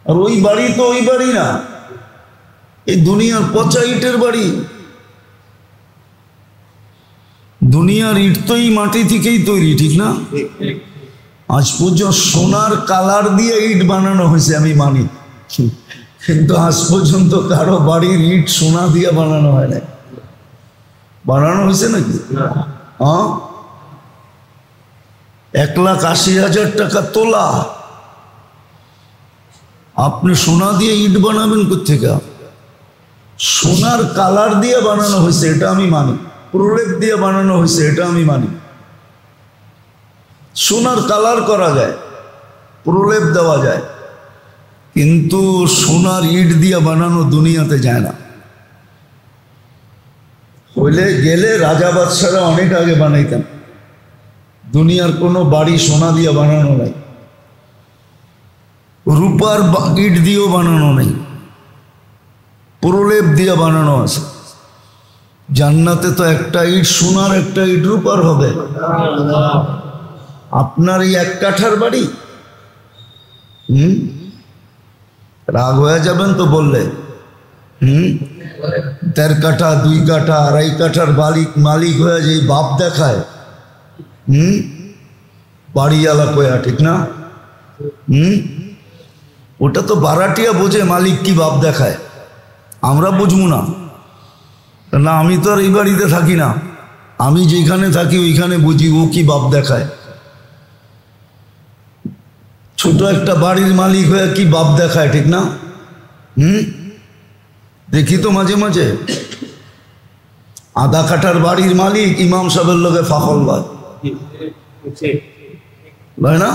আর ওই বাড়ি তো ওই বাড়ি না, এই দুনিয়ার পচা ইটের বাড়ি। দুনিয়ার ইট তো এই মাটি থেকেই তৈরি, ঠিক না? আজ পর্যন্ত সোনার কালার দিয়ে ইট বানানো হয়েছে আমি মানি, কিন্তু আজ পর্যন্ত কারো বাড়ির ইট সোনা দিয়ে বানানো হয় না। বানানো হয়েছে নাকি? হ্যাঁ, 1,80,000 টাকা তোলা। আপনি সোনা দিয়ে ইট বানাবেন কোথেকে? সোনার কালার দিয়ে বানানো হয়েছে, এটা আমি মানি। প্রলেপ দিয়ে বানানো হয়েছে, এটা আমি মানি। সোনার কালার করা যায়, প্রলেপ দেওয়া যায়, কিন্তু সোনার ইট দিয়ে বানানো দুনিয়াতে যায় না। হইলে গেলে রাজা বাদশারা অনেক আগে বানাইতেন। দুনিয়ার কোনো বাড়ি সোনা দিয়ে বানানো নাই, রূপার ইট দিয়েও বানানো নেই, প্রলেপ দিয়ে বানানো আছে। জান্নাতে তো একটা ইট সোনার, একটা ইট রূপার হবে। আপনার এই 1 কাঠার বাড়ি, রাগ হয়ে যাবেন তো বললে। 1.5 কাঠা, 2 কাঠা, 2.5 কাঠার মালিক হয়ে যে বাপ দেখায়, বাড়িওয়ালা কয়া, ঠিক না? ওটা তো বারাটিয়া বোঝে মালিক কি বাপ দেখায়, আমরা বুঝবো না। না, আমি তো আর এই বাড়িতে থাকি না, আমি যেখানে থাকি ওইখানে বুঝি ও কি বাপ দেখায়। ছোট একটা বাড়ির মালিক হয়ে কি বাপ দেখায়, ঠিক না? দেখি তো মাঝে মাঝে 1/2 কাঠার বাড়ির মালিক ইমাম সাহেবের লোকে ফাফল হয় না?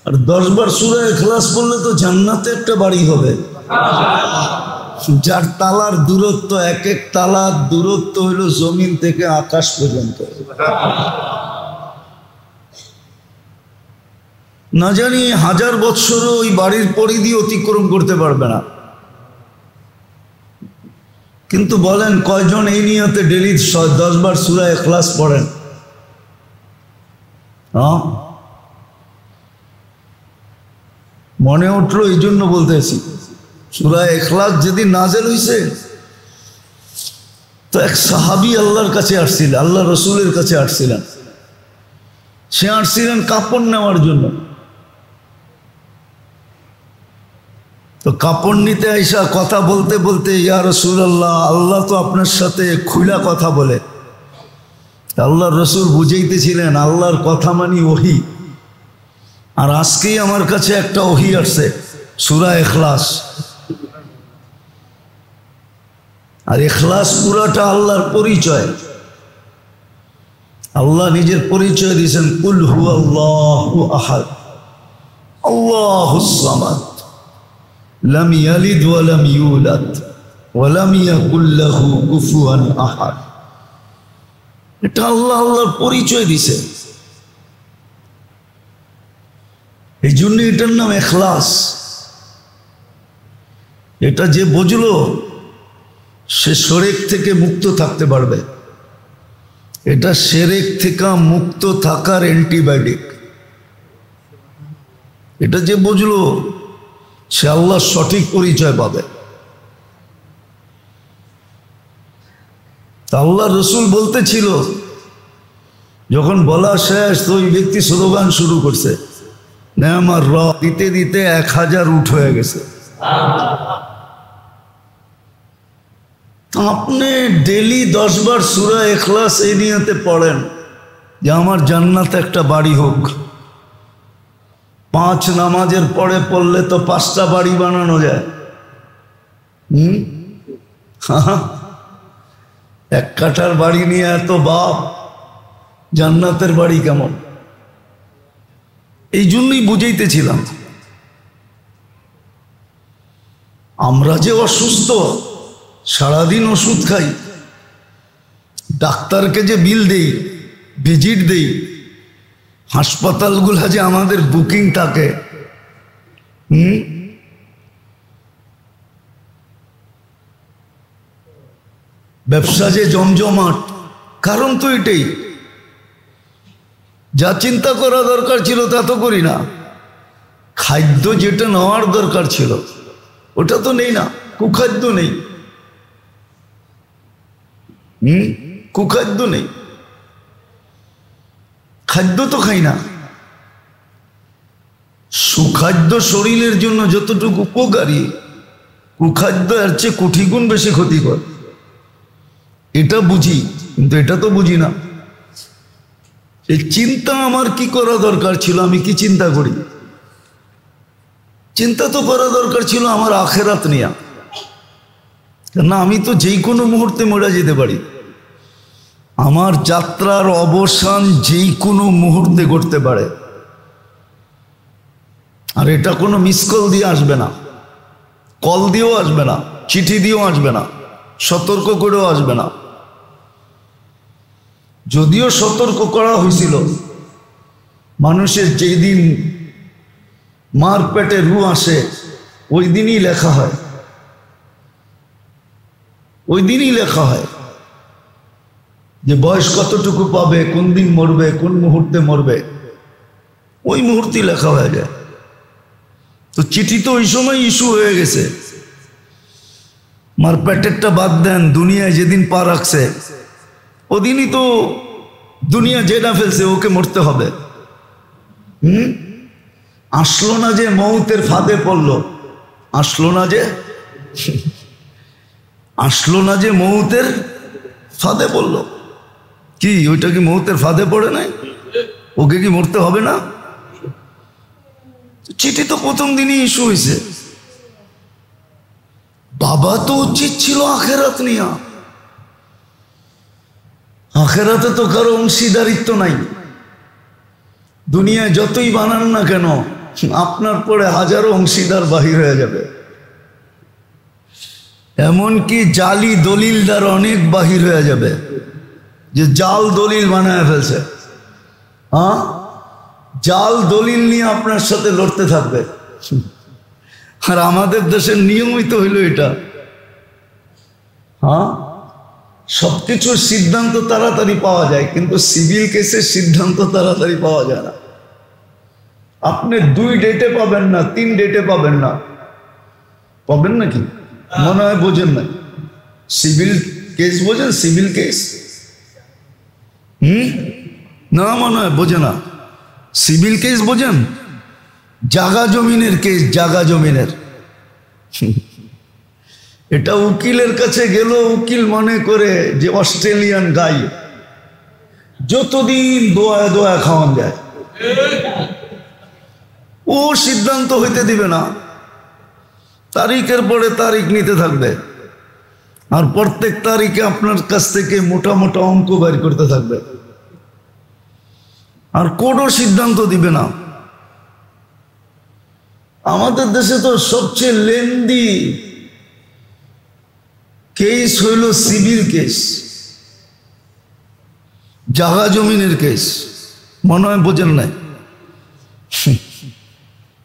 আর 10 বার সূরা ইখলাস পড়লে তো জান্নাতে একটা বাড়ি হবে। যার তালার দূরত্ব, এক এক তালার দূরত্ব হইল জমিন থেকে আকাশ পর্যন্ত। না জানি 1000 বৎসরও ওই বাড়ির পরিধি অতিক্রম করতে পারবে না। কিন্তু বলেন কয়জন এই নিয়তে ডেলি 10 বার সূরা ইখলাস পড়েন? মনে উঠলো এই জন্য বলতেছি, সূরা ইখলাস যেদিন নাযিল হইছে তো এক সাহাবী আল্লাহর কাছে আসছিলেন, আল্লাহ রসুলের কাছে আসছিলেন। সে আসছিলেন কাপড় নেওয়ার জন্য। তো কাপড় নিতে আইসা কথা বলতে বলতে, ইয়া রাসূলুল্লাহ, আল্লাহ তো আপনার সাথে খুলা কথা বলে। আল্লাহর রসুল বুঝাইতেছিলেন আল্লাহর কথা মানি ওহী, আর আজকেই আমার কাছে একটা ওহী আসছে সূরা ইখলাস। আর ইখলাস পুরাটা আল্লাহর পরিচয়। আল্লাহ নিজের পরিচয় দিয়েছেন, কুল হুয়াল্লাহু আহাদ আল্লাহুস সামাদ লাম ইয়ালিদ ওয়া লাম ইউলাদ ওয়া লাম ইয়াকুল লাহু কুফুয়ান আহাদ। এটা আল্লাহ আল্লাহর পরিচয় দিছে, এই জন্য এটার নাম ইখলাস। এটা যে বুঝলো সে শিরক থেকে মুক্ত থাকতে পারবে। এটা শিরক থেকে মুক্ত থাকার অ্যান্টিবায়োটিক। এটা যে বুঝলো সে আল্লাহর সঠিক পরিচয় পাবে। আল্লাহ রসুল বলতেছিল, যখন বলা শেষ তো ওই ব্যক্তি স্লোগান শুরু করছে, নেমার র দিতে দিতে 1000 উঠ হয়ে গেছে। আপনি ডেলি 10 বার সূরা ইখলাস এই নিয়তে পড়েন যে আমার জান্নাতে একটা বাড়ি হোক। 5 নামাজের পরে পড়লে তো 5টা বাড়ি বানানো যায়। এক কাঠার বাড়ি নিয়ে এত বাপ, জান্নাতের বাড়ি কেমন? এই জন্যই বুঝাইতেছিলাম, আমরা যে অসুস্থ, সারাদিন ওষুধ খাই, ডাক্তারকে যে বিল দেই, ভিজিট দেই, হাসপাতালগুলো যে আমাদের বুকিং থাকে, ব্যবসা যে জমজমাট, কারণ তো এটাই। যা চিন্তা করা দরকার ছিল তা তো করি না। খাদ্য যেটা নেওয়ার দরকার ছিল ওটা তো নেই না, কুখাদ্য নেই। কুখাদ্য নেই, খাদ্য তো খাই না। সুখাদ্য শরীরের জন্য যতটুকু উপকারী, কুখাদ্য এর চেয়ে কোটি গুণ বেশি ক্ষতিকর। এটা বুঝি, কিন্তু এটা তো বুঝি না। এই চিন্তা আমার কি করা দরকার ছিল? আমি কি চিন্তা করি? চিন্তা তো করা দরকার ছিল আমার আখেরাত নিয়া। না, আমি তো যেই কোনো মুহূর্তে মরে যেতে পারি। আমার যাত্রার অবসান যেই কোনো মুহূর্তে ঘটতে পারে। আর এটা কোনো মিস কল দিয়ে আসবে না, কল দিয়েও আসবে না, চিঠি দিয়েও আসবে না, সতর্ক করেও আসবে না। যদিও সতর্ক করা হয়েছিল, মানুষের যেই দিন মার পেটে রু আসে ওই দিনই লেখা হয়, ওই দিনই লেখা হয় যে বয়স কতটুকু পাবে, কোন দিন মরবে, কোন মুহূর্তে মরবে, ওই মুহূর্তেই লেখা হয়ে যায়। তো চিঠি তো ওই সময় ইস্যু হয়ে গেছে। মার পেটেরটা বাদ দেন, দুনিয়ায় যেদিন পা রাখছে ওদিনই তো দুনিয়া যেটা ফেলছে ওকে মরতে হবে। আসলো না যে মৌতের ফাঁদে পড়লো, আসলো না যে, আসলো না যে মৌতের ফাঁদে পড়লো। কি ওইটা কি মৌতের ফাঁদে পড়ে নাই? ওকে কি মরতে হবে না? চিঠি তো প্রথম দিনই ইস্যু হয়েছে। বাবা তো উচিত ছিল আখেরাত নিয়া। আখেরাতে তো কারো অংশীদারিত্ব নাই। দুনিয়ায় যতই বানান না কেন, আপনার পরে হাজারো অংশীদার বাহির হয়ে যাবে। এমনকি জালি দলিল দ্বারা অনেক বাহির হয়ে যাবে, যে জাল দলিল বানায় ফেলছে। হ্যাঁ, জাল দলিল নিয়ে আপনার সাথে লড়তে থাকবে। আর আমাদের দেশের নিয়মিত হইল এটা। হ্যাঁ, সবকিছুর সিদ্ধান্ত তাড়াতাড়ি পাওয়া যায়, কিন্তু সিভিল কেসের সিদ্ধান্ত তাড়াতাড়ি পাওয়া যায় না। আপনি 2 ডেটে পাবেন না, 3 ডেটে পাবেন না। পাবেন নাকি? মনে হয় বোঝেন না। সিভিল কেস বোঝেন? সিভিল কেস না, মনে হয় বোঝে না। সিভিল কেস বোঝেন? জাগা জমিনের কেস, জাগা জমিনের। এটা উকিলের কাছে গেল, উকিল মনে করে যে অস্ট্রেলিয়ান গাই, যতদিন দোয়া দোয়া খাওয়ান যায় ও সিদ্ধান্ত হইতে দিবে না। তারিখের পরে তারিখ নিতে থাকবে, আর প্রত্যেক তারিখে আপনার কাছ থেকে মোটা মোটা অঙ্ক বের করতে থাকবে, আর কোনো সিদ্ধান্ত দিবে না। আমাদের দেশে তো সবচেয়ে লেন্দি কেস হইল সিভিল কেস, জাগা জমিনের কেস। মনে হয় বোঝেন নাই?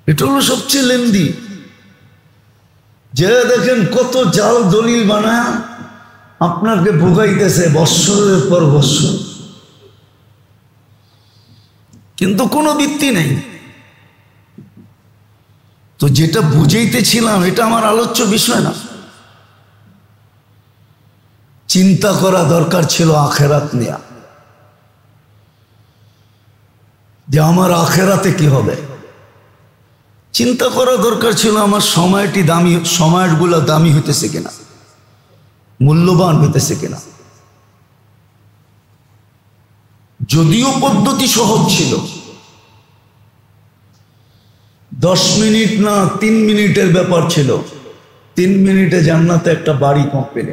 এটা হলো সবচেয়ে লেন্দি। যে দেখেন কত জাল দলিল বানায় আপনাকে ভোগাইতেছে বৎসরের পর বৎসর, কিন্তু কোনো ভিত্তি নেই। তো যেটা বুঝাইতেছিলাম, এটা আমার আলোচ্য বিষয় না। চিন্তা করা দরকার ছিল আখেরাত নিয়ে, যে আমার আখেরাতে কি হবে। চিন্তা করা দরকার ছিল আমার সময়টি দামি, সময়গুলো দামি হইতেছে কিনা, মূল্যবান হইতেছে কিনা। যদিও পদ্ধতি সহজ ছিল, 10 মিনিট না 3 মিনিটের ব্যাপার ছিল। 3 মিনিটে জান্নাতে একটা বাড়ি কমপ্লিট।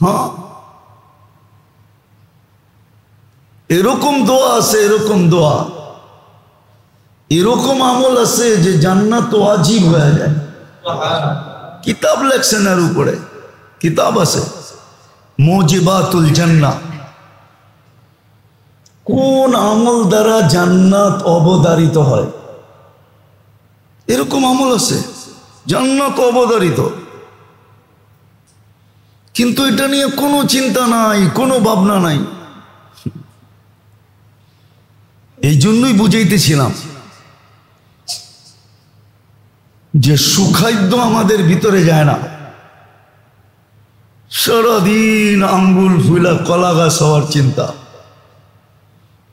হ্যাঁ, এরকম দোয়া আছে, এরকম দোয়া, এরকম আমল আছে যে জান্নাত ওয়াজিব হয়ে যায়। কিতাব লেখছেন এর উপরে, কিতাব আছে মুজিবাতুল জান্নাহ। কোন আমল দ্বারা জান্নাত অবধারিত হয়, এরকম আমল আছে, জান্নাত অবধারিত। কিন্তু এটা নিয়ে কোনো চিন্তা নাই, কোনো ভাবনা নাই। এই জন্যই বুঝাইতেছিলাম যে সুখাদ্য আমাদের ভিতরে যায় না। সারাদিন আঙ্গুল ফুলা কলা গাছ হওয়ার চিন্তা।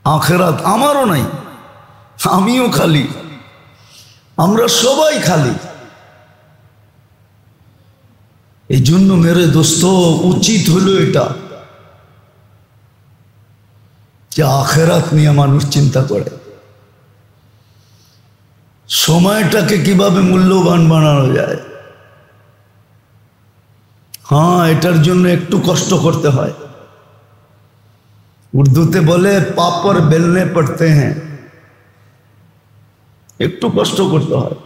আখেরাত আমারও নাই, আমিও খালি, আমরা সবাই খালি। এই জন্য মেরে দোস্ত, উচিত হলো এটা যে আখেরাত নিয়ে মানুষ চিন্তা করে, সময়টাকে কিভাবে মূল্যবান বানানো যায়। হ্যাঁ, এটার জন্য একটু কষ্ট করতে হয়। উর্দুতে বলে পাপড় বেলনে পড়তে হ্যাঁ, একটু কষ্ট করতে হয়,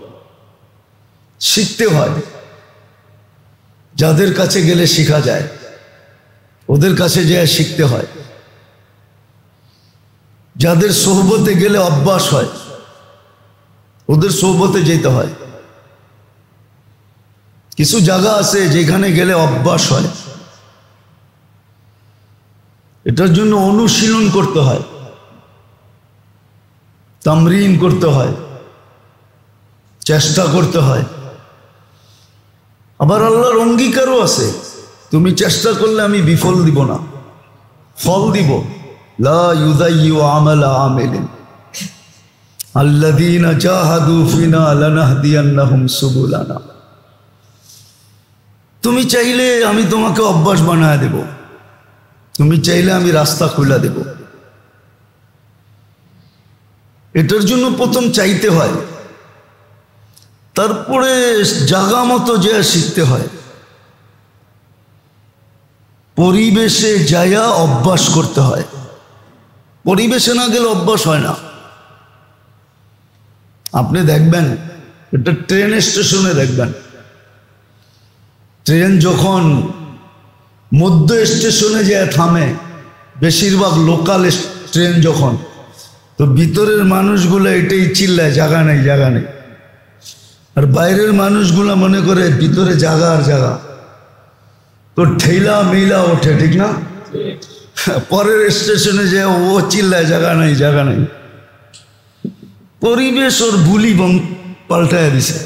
শিখতে হয়। যাদের কাছে গেলে শেখা যায়, ওদের কাছে যেয়ে শিখতে হয়। যাদের সোহবতে গেলে অভ্যাস হয়, ওদের সোহবতে যেতে হয়। কিছু জায়গা আছে যেখানে গেলে অভ্যাস হয়, এটার জন্য অনুশীলন করতে হয়, তামরিন করতে হয়, চেষ্টা করতে হয়। আবার আল্লাহর অঙ্গীকারও আছে, তুমি চেষ্টা করলে আমি বিফল দিব না, ফল দিব। লা ইউযায়্যু আমালা আমিলিন আল্লাযীনা জাহাদু ফিনা লানাহদিয়ান্নাহুম সুবুলানা। তুমি চাইলে আমি তোমাকে অভ্যাস বানায় দেব, তুমি চাইলে আমি রাস্তা খুলে দেব। এটার জন্য প্রথম চাইতে হয়, তারপরে জায়গা মতো যে শিখতে হয়। পরিবেশে যায়া অভ্যাস করতে হয়, পরিবেশে না গেলে অভ্যাস হয় না। আপনি দেখবেন, এটা ট্রেন স্টেশনে দেখবেন, ট্রেন যখন মধ্য স্টেশনে যায় থামে, বেশিরভাগ লোকাল ট্রেন যখন, তো ভিতরের মানুষগুলো এটাই চিল্লায় জায়গা নেই জায়গা নেই, আর বাইরের মানুষগুলো মনে করে ভিতরে জায়গা আর জায়গা, তো ঠেলা মেলা ওঠে, ঠিক না? পরের স্টেশনে যায় ও চিল্লায় জায়গা নেই জায়গা নেই। পরিবেশ ওর ভুলি পাল্টায় দিছে।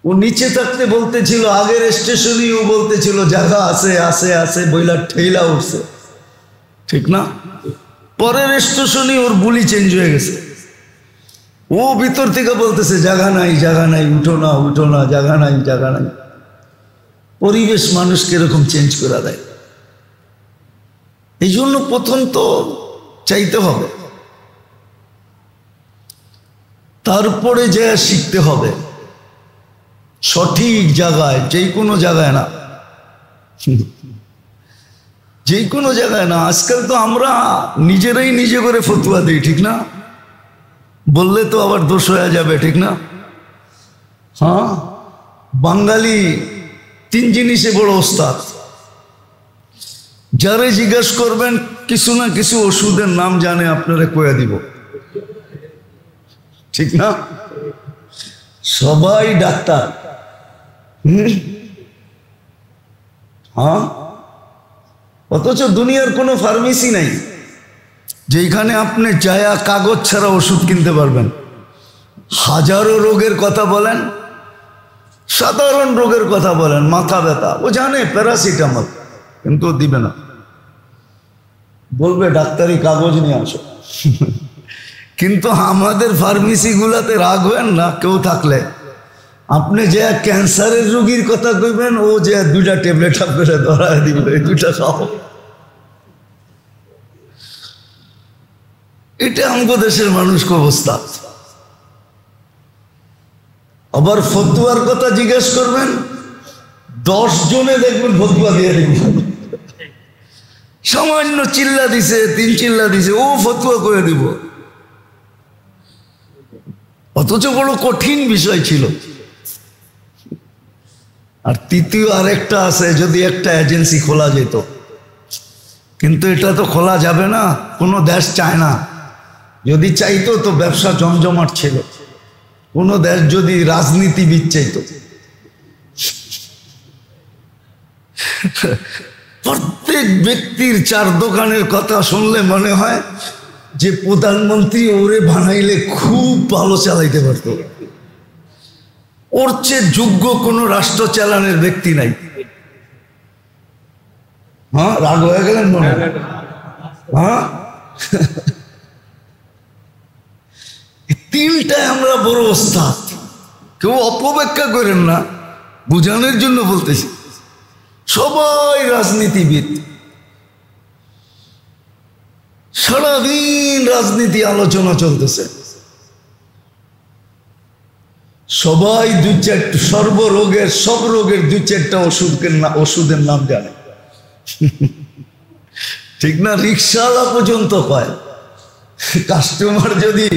ও নিচে থাকতে বলতেছিল আগের স্টেশনেই, ও বলতেছিল জায়গা আছে আছে আছে বইলা ঠেলা উঠছে, ঠিক না? পরের স্টেশনে ওর বুলি চেঞ্জ হয়ে গেছে, ও ভিতর থেকে বলতেছে জায়গা নাই জায়গা নাই, উঠো না উঠো না, জায়গা নাই জায়গা নাই। পরিবেশ মানুষকে এরকম চেঞ্জ করে দেয়। এই জন্য প্রথম তো চাইতে হবে, তারপরে যা শিখতে হবে সঠিক জায়গায়, যে কোনো জায়গায় না, যে কোনো জায়গায় না। আজকাল তো আমরা নিজেরাই নিজে করে ফতুয়া দিই, ঠিক না? বললে তো আবার দোষ হয়ে যাবে, ঠিক না? হ্যাঁ, বাঙালি 3 জিনিসে বড় ওস্তাদ। যারে জিজ্ঞেস করবেন কিছু না কিছু ওষুধের নাম জানে, আপনারা কয়ে দিব, ঠিক না? সবাই ডাক্তার। হ্যাঁ, অথচ দুনিয়ার কোনো ফার্মেসি নাই যেখানে আপনি চায়া কাগজ ছাড়া ওষুধ কিনতে পারবেন। হাজারো রোগের কথা বলেন, সাধারণ রোগের কথা বলেন, মাথা ব্যথা, ও জানে প্যারাসিটামল, কিন্তু দিবে না, বলবে ডাক্তারি কাগজ নিয়ে আসো। কিন্তু আমাদের ফার্মেসি গুলাতে রাখবেন না কেউ থাকলে, আপনি যে ক্যান্সারের রোগীর কথা কইবেন, ও যে 2টা ট্যাবলেট আপনারা ধরায় দিবে, 2টা খাও। এটা আমাদের দেশের মানুষকে অবস্থা। আবার ফতুয়ার কথা জিজ্ঞেস করবেন, 10 জনে দেখবেন ফতুয়া দিয়ে দিবেন। সামান্য চিল্লা দিছে, 3 চিল্লা দিছে, ও ফতুয়া করে দিব। অথচ বড় কঠিন বিষয় ছিল। আর তৃতীয় আরেকটা আছে, যদি একটা এজেন্সি খোলা যেত, কিন্তু এটা তো খোলা যাবে না, কোনো দেশ চায় না। যদি চাইতো তো ব্যবসা জমজমাট ছিল। কোনো দেশ যদি রাজনীতিবিদ চাইতো, প্রত্যেক ব্যক্তির 4 দোকানের কথা শুনলে মনে হয় যে প্রধানমন্ত্রী ওরে বানাইলে খুব ভালো চালাইতে পারত। ওর চেয়ে যোগ্য কোনো রাষ্ট্র চালানোর ব্যক্তি নাই। হ্যাঁ, রাগ হয়ে গেলেন মনে? হ্যাঁ, 3টায় আমরা বড় ওস্তাদ। কেউ অপব্যাখ্যা করেন না, বুঝানোর জন্য বলতেছি। সবাই রাজনীতিবিদ, সারাদিন রাজনীতি আলোচনা চলতেছে। সবাই 2-4 সর্বরোগের, সব রোগের 2-4টা ওষুধের নাম জানে, ঠিক না? রিক্সাওয়ালা পর্যন্ত কয়। কাস্টমার যদি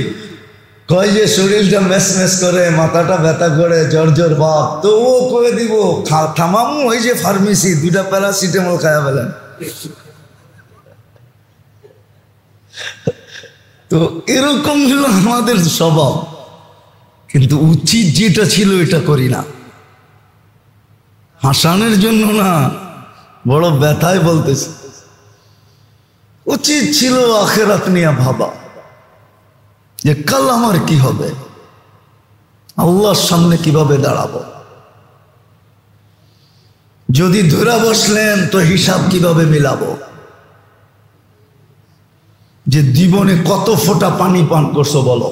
কয় যে শরীরটা ম্যাচ ম্যাচ করে, মাথাটা ব্যথা করে, জ্বর জ্বর ভাব, তো ও কয়ে দিব থামামু, ওই যে ফার্মেসি 2টা প্যারাসিটামল খায়া ফেলেন। তো এরকম হলো আমাদের স্বভাব, কিন্তু উচিত যেটা ছিল এটা করি না। হাসানের জন্য না, বড় ব্যথায় বলতেছি। উচিত ছিল আখিরাত নিয়ে ভাবা, যে কাল আমার কি হবে, আল্লাহর সামনে কিভাবে দাঁড়াবো। যদি ধরে বসলেন তো হিসাব কিভাবে মিলাবো, যে জীবনে কত ফোঁটা পানি পান করছো বলো,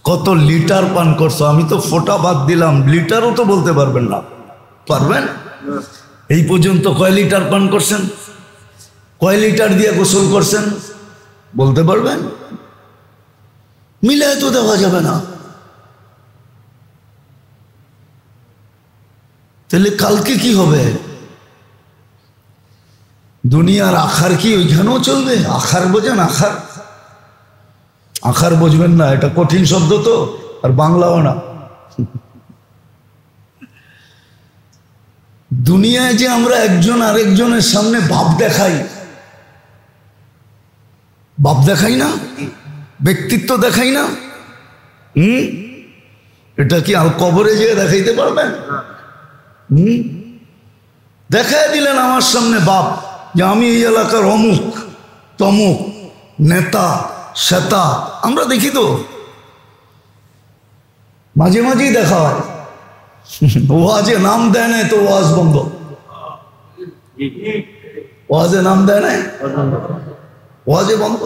কত লিটার পান করছো। আমি তো ফোঁটা বাদ দিলাম, লিটারও তো বলতে পারবেন না। পারবেন? এই পর্যন্ত কয় লিটার পান করছেন, কয় লিটার দিয়ে গোসল করছেন বলতে পারবেন? মিলায় তো দেওয়া যাবে না। তাহলে কালকে কি হবে? দুনিয়ার আখার কি ওইখানেও চলবে? আখার বোঝেন? আখার, আখার বুঝবেন না, এটা কঠিন শব্দ তো, আর বাংলাও না। দুনিয়ায় যে আমরা একজন আরেকজনের সামনে ভাব দেখাই না, ব্যক্তিত্ব দেখাই না। এটা কি আর কবরে যেয়ে দেখাইতে পারবেন? দেখায় দিলেন আমার সামনে বাপ যে আমি এই এলাকার অমুক তমুক নেতা সেতা। আমরা দেখি তো, মাঝে মাঝেই দেখা হয়। ওয়াজে নাম দেয় না তো ওয়াজ বন্ধ, ওয়াজে নাম দেয় না, ওয়াজে বন্ধ।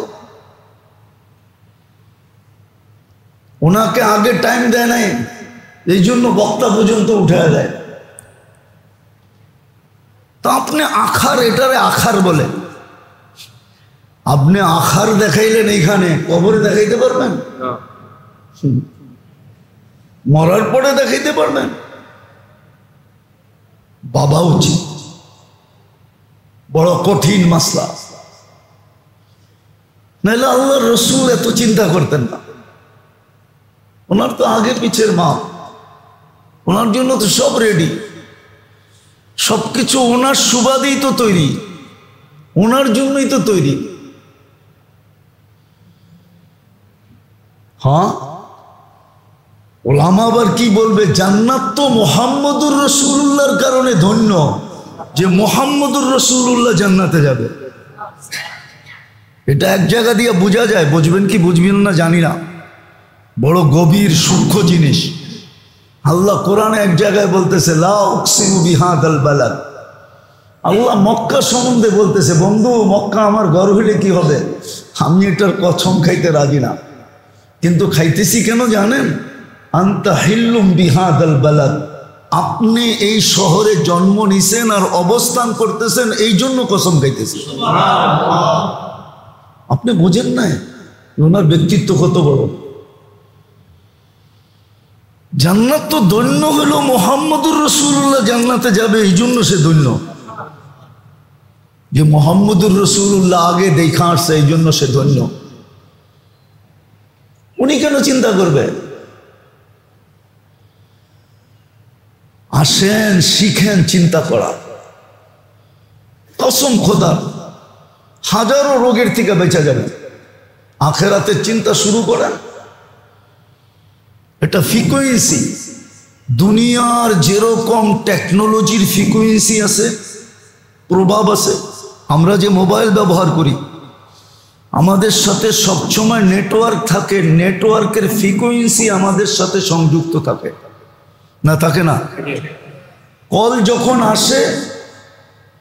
ওনাকে আগে টাইম দেয় নাই, এই জন্য বক্তা পর্যন্ত উঠে দেয়। তা আপনি আখার, এটারে আখার বলে। আপনি আখার দেখাইলেন এইখানে, কবরে দেখাইতে পারবেন? মরার পরে দেখাইতে পারবেন? বাবা উচিত, বড় কঠিন মাসলা। নাহলে আল্লাহর রসুল এত চিন্তা করতেন না। ওনার তো আগে পিছের মাপ, ওনার জন্য তো সব রেডি, সবকিছু ওনার সুবাদেই তো তৈরি, ওনার জন্যই তো তৈরি। হ্যাঁ, ওলামা আবার কি বলবে? জান্নাত তো মুহাম্মদুর রাসূলুল্লাহর কারণে ধন্য, যে মুহাম্মদুর রাসূলুল্লাহ জান্নাতে যাবে। এটা এক জায়গা দিয়ে বোঝা যায়, বুঝবেন কি বুঝবেন না জানি না, বড় গভীর সূক্ষ্ম জিনিস। আল্লাহ কোরআনে এক জায়গায় বলতেছে লা উকসিমু বিহাদাল বালাদ। আল্লাহ মক্কা সম্বন্ধে বলতেছে, বন্ধু মক্কা আমার ঘর হইলে কি হবে, আমি এটার কসম খাইতে রাজি না, কিন্তু খাইতেছি কেন জানেন? আনতা হিল্লুম বিহাদাল বালাদ, আপনি এই শহরে জন্ম নিছেন আর অবস্থান করতেছেন, এই জন্য কসম খাইতেছি। আপনি বোঝেন না ওনার ব্যক্তিত্ব কত বড়। জান্নাত তো ধন্য হলো মুহাম্মদুর রাসূলুল্লাহ জান্নাতে যাবে, এই জন্য সে ধন্য, যে মুহাম্মদুর রাসূলুল্লাহ আগে দেখা আসছে, এই জন্য সে ধন্য। উনি কেন চিন্তা করবে? আসেন শিখেন চিন্তা করা। কসম খোদা, হাজারো রোগের থেকে বেঁচে যাবে। আখেরাতের চিন্তা শুরু করেন। এটা ফ্রিকোয়েন্সি, দুনিয়ার যেরকম টেকনোলজির ফ্রিকোয়েন্সি আছে, প্রভাব আছে। আমরা যে মোবাইল ব্যবহার করি, আমাদের সাথে সবসময় নেটওয়ার্ক থাকে, নেটওয়ার্কের ফ্রিকোয়েন্সি আমাদের সাথে সংযুক্ত থাকে না, থাকে না? কল যখন আসে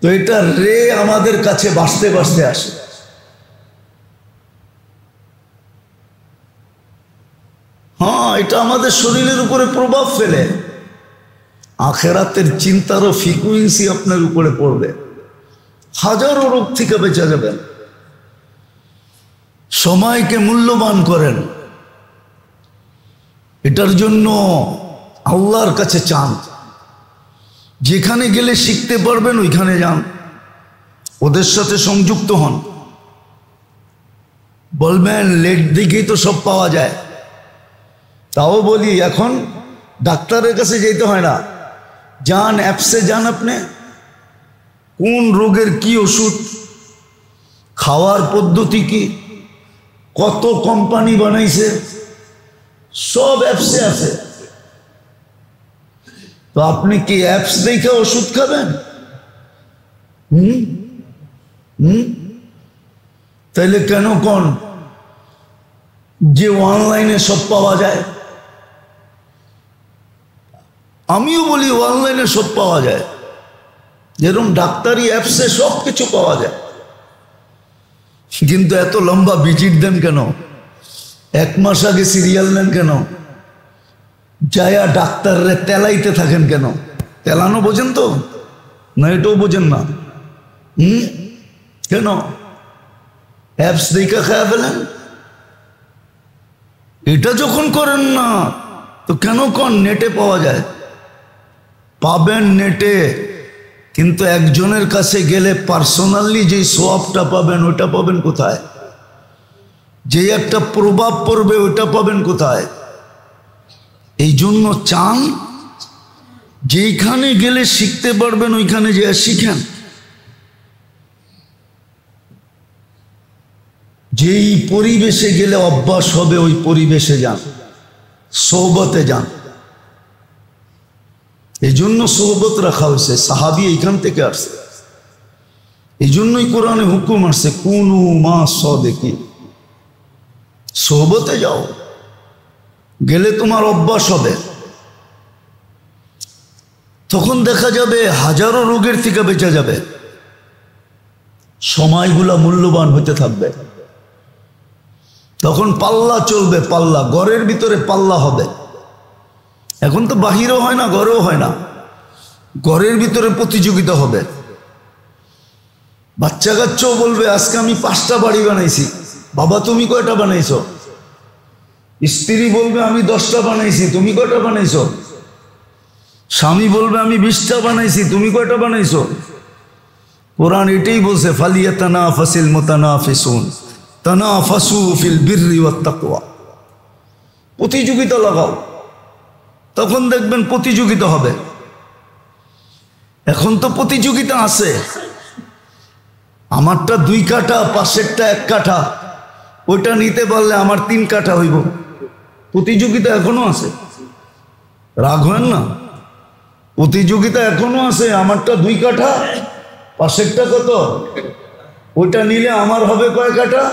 তো এটা রে আমাদের কাছে বাঁচতে বাঁচতে আসে। হ্যাঁ, এটা আমাদের শরীরের উপরে প্রভাব ফেলে। আখেরাতের চিন্তারও ফ্রিকোয়েন্সি আপনার উপরে পড়বে, হাজারো রোগ থেকে বেঁচে যাবেন। সময়কে মূল্যবান করেন, এটার জন্য আল্লাহর কাছে চান। যেখানে গেলে শিখতে পারবেন ওইখানে যান, ওদের সাথে সংযুক্ত হন। বলবেন লেট দিকেই তো সব পাওয়া যায়, তাও বলি এখন ডাক্তারের কাছে যেতে হয় না, যান অ্যাপসে যান। আপনি কোন রোগের কি ওষুধ, খাওয়ার পদ্ধতি কি, কত কোম্পানি বানাইছে, সব অ্যাপসে আছে। তো আপনি কি অ্যাপস দেখে ওষুধ খাবেন? তাইলে কেন কোন যে অনলাইনে সব পাওয়া যায়? আমিও বলি অনলাইনে সব পাওয়া যায়, যেরকম ডাক্তারি অ্যাপসে সব কিছু পাওয়া যায়। কিন্তু এত লম্বা ভিজিট দেন কেন? 1 মাস আগে সিরিয়াল নেন কেন? যায়া ডাক্তাররে তেলাইতে থাকেন কেন? তেলানো বোঝেন তো না? এটাও বোঝেন না? কেন? অ্যাপস দেখা খায়া ফেলেন। এটা যখন করেন না তো কেন কোন নেটে পাওয়া যায়? পাবেন নেটে, কিন্তু একজনের কাছে গেলে পার্সোনালি যে সোয়াবটা পাবেন ওটা পাবেন কোথায়? যে একটা প্রভাব পড়বে ওটা পাবেন কোথায়? এই জন্য চান যেইখানে গেলে শিখতে পারবেন ওইখানে যে শিখেন। যেই পরিবেশে গেলে অভ্যাস হবে ওই পরিবেশে যান, সোহবতে যান। এই জন্য সোহবত রাখা হয়েছে, সাহাবী এইখান থেকে আসছে। এই জন্যই কোরআনে হুকুম আসছে কুনু মা সাদিকিন, সোহবতে যাও, গেলে তোমার অভ্যাস হবে। তখন দেখা যাবে হাজারো রোগের থেকে বেঁচে যাবে, সময়গুলা মূল্যবান হতে থাকবে। তখন পাল্লা চলবে, পাল্লা, ঘরের ভিতরে পাল্লা হবে। এখন তো বাহিরেও হয় না, ঘরেও হয় না, ঘরের ভিতরে প্রতিযোগিতা হবে। বাচ্চা কাচ্চাও বলবে আজকে আমি 5টা বাড়ি বানাইছি, বাবা তুমি কয়টা বানাইছো? স্ত্রী বলবে আমি 10টা বানাইছি, তুমি কয়টা বানাইছো? স্বামী বলবে আমি 20টা বানাইছি, তুমি কয়টা বানাইছো? কোরআন এটাই বলছে ফালিয়াতানাফাসিল মুতানাফিসুন তানাফাসু ফিল বিররি ওয়াত তাকওয়া। প্রতিযোগিতা লাগাও, তখন দেখবেন প্রতিযোগিতা হবে। এখন তো প্রতিযোগিতা আছে, আমারটা 2 কাঠা, পাশেরটা 1 কাঠা, ওইটা নিতে পারলে আমার 3 কাঠা হইব। প্রতিযোগিতা এখনো আছে, রাগ হয় না, প্রতিযোগিতা এখনো আছে। আমারটা 2 কাঠা, পাশেরটা কত, ওইটা নিলে আমার হবে কয় কাঠা?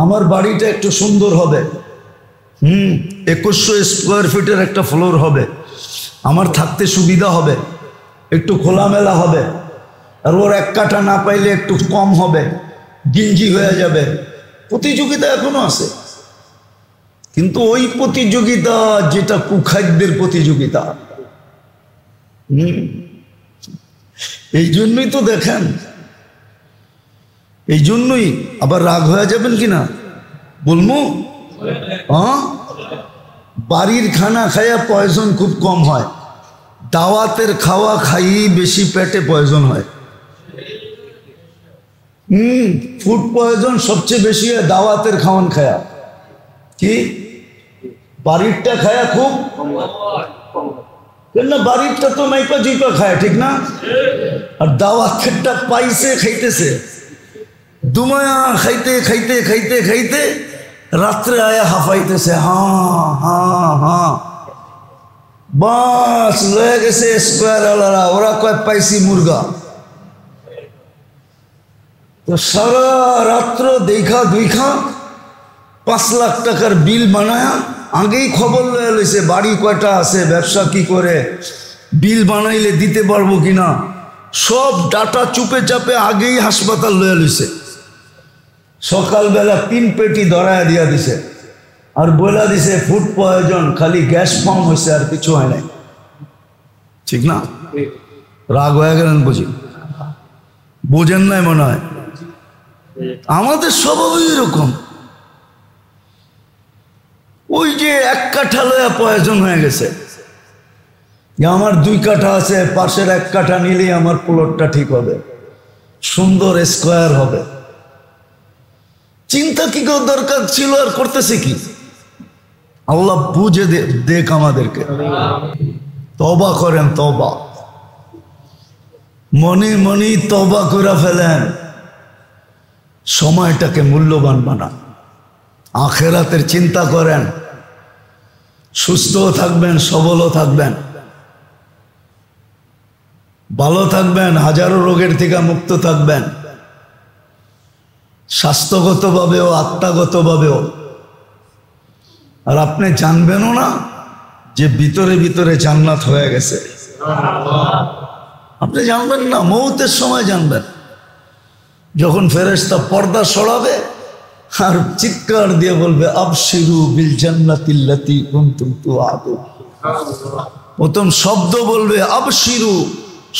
আমার বাড়িটা একটু সুন্দর হবে, 2100 স্কোয়ার ফিটের একটা ফ্লোর হবে, আমার থাকতে সুবিধা হবে, একটু খোলামেলা হবে। আর ওর 1 কাঠা না পাইলে একটু কম হবে, গিঞ্জি হয়ে যাবে। প্রতিযোগিতা এখনো আছে, কিন্তু ওই প্রতিযোগিতা যেটা কুখাদ্যের প্রতিযোগিতা। এই জন্যই তো দেখেন, এই জন্যই আবার রাগ হয়ে যাবেন কিনা বলবো, বাড়ির খানা খায়া পয়জন খুব কম হয়, দাওয়াতের খাওয়া খাই বেশি পেটে পয়জন হয়। ফুড পয়জন সবচেয়ে বেশি হয় দাওয়াতের খাওয়ান খায়া। কি বাড়িরটা খায়া খুব, কেন বাড়িরটা তো নাইপা জিপা খায়, ঠিক না? আর দাওয়াতেরটা পাইছে, খাইতেছে, দুমায়া খাইতে খাইতে খাইতে খাইতে রাত্রে আয়া হাফাইতেছে, হ্যাঁ হ্যাঁ হ্যাঁ, বাস লয়ে গেছে স্কোয়ার আলারা, ওরা কয় পাইছি মুরগা। তো সারা রাত্র দেখা দুইখা 5 লাখ টাকার বিল বানায়া আগেই খবর লয়ে লইছে, বাড়ি কয়টা আছে, ব্যবসা কি করে, বিল বানাইলে দিতে পারবো কিনা, সব ডাটা চুপে চাপে আগেই হাসপাতাল লয়ে লইছে। সকালবেলা 3 পেটি ধরায় দিয়া দিছে, আর বলে দিছে ফুড পয়জন, খালি গ্যাস ফর্ম হয়েছে আর কিছু হয় নাই। ঠিক না? রাগ হয়ে গেলেন বুঝি, বোঝেন নাই মনে হয়। আমাদের স্বভাবই এরকম, ওই যে 1 কাঠা লয়া প্রয়োজন হয়ে গেছে, যে আমার 2 কাঠা আছে, পাশের 1 কাঠা নিলেই আমার প্লটটা ঠিক হবে, সুন্দর স্কোয়ার হবে। চিন্তা কি কেউ দরকার ছিল, আর করতেছে কি? আল্লাহ বুঝে দেখ আমাদেরকে। তওবা করেন, তওবা, মনে মনে তওবা করে ফেলেন, সময়টাকে মূল্যবান বানান, আখেরাতের চিন্তা করেন, সুস্থও থাকবেন, সবলও থাকবেন, ভালো থাকবেন, হাজারো রোগের থেকে মুক্ত থাকবেন, স্বাস্থ্যগতভাবেও আত্মাগতভাবেও। আর আপনি জানবেনও না যে ভিতরে ভিতরে জান্নাত হয়ে গেছে, আপনি জানবেন না, মৌতের সময় জানবেন, যখন ফেরেশতা পর্দা সরাবে আর চিৎকার দিয়ে বলবে আবশিরু বিল জান্নাতিল্লাতী কুনতুম তুআদুন। প্রথম শব্দ বলবে আবশিরু,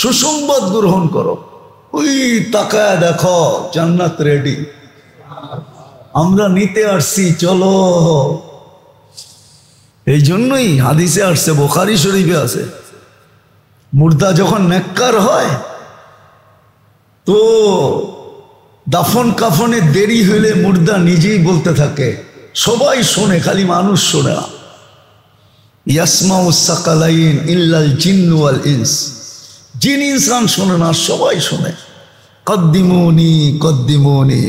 সুসংবাদ গ্রহণ করো। ওই তাকায় দেখো জান্নাত রেডি, আমরা নিতে আসছি, চলো। এই জন্যই হাদিসে আসছে, বুখারী শরীফে আছে, মুর্দা যখন নেককার হয় তো দাফন কাফনে দেরি হইলে মুর্দা নিজেই বলতে থাকে, সবাই শোনে, খালি মানুষ শোনে না, ইয়াসমাউস সাকালাইন ইল্লাল জিন্নু ওয়াল ইনস, জিন ইনসান শোনে না, সবাই শোনে। কদ্দিমুনি কদ্দিমুনি,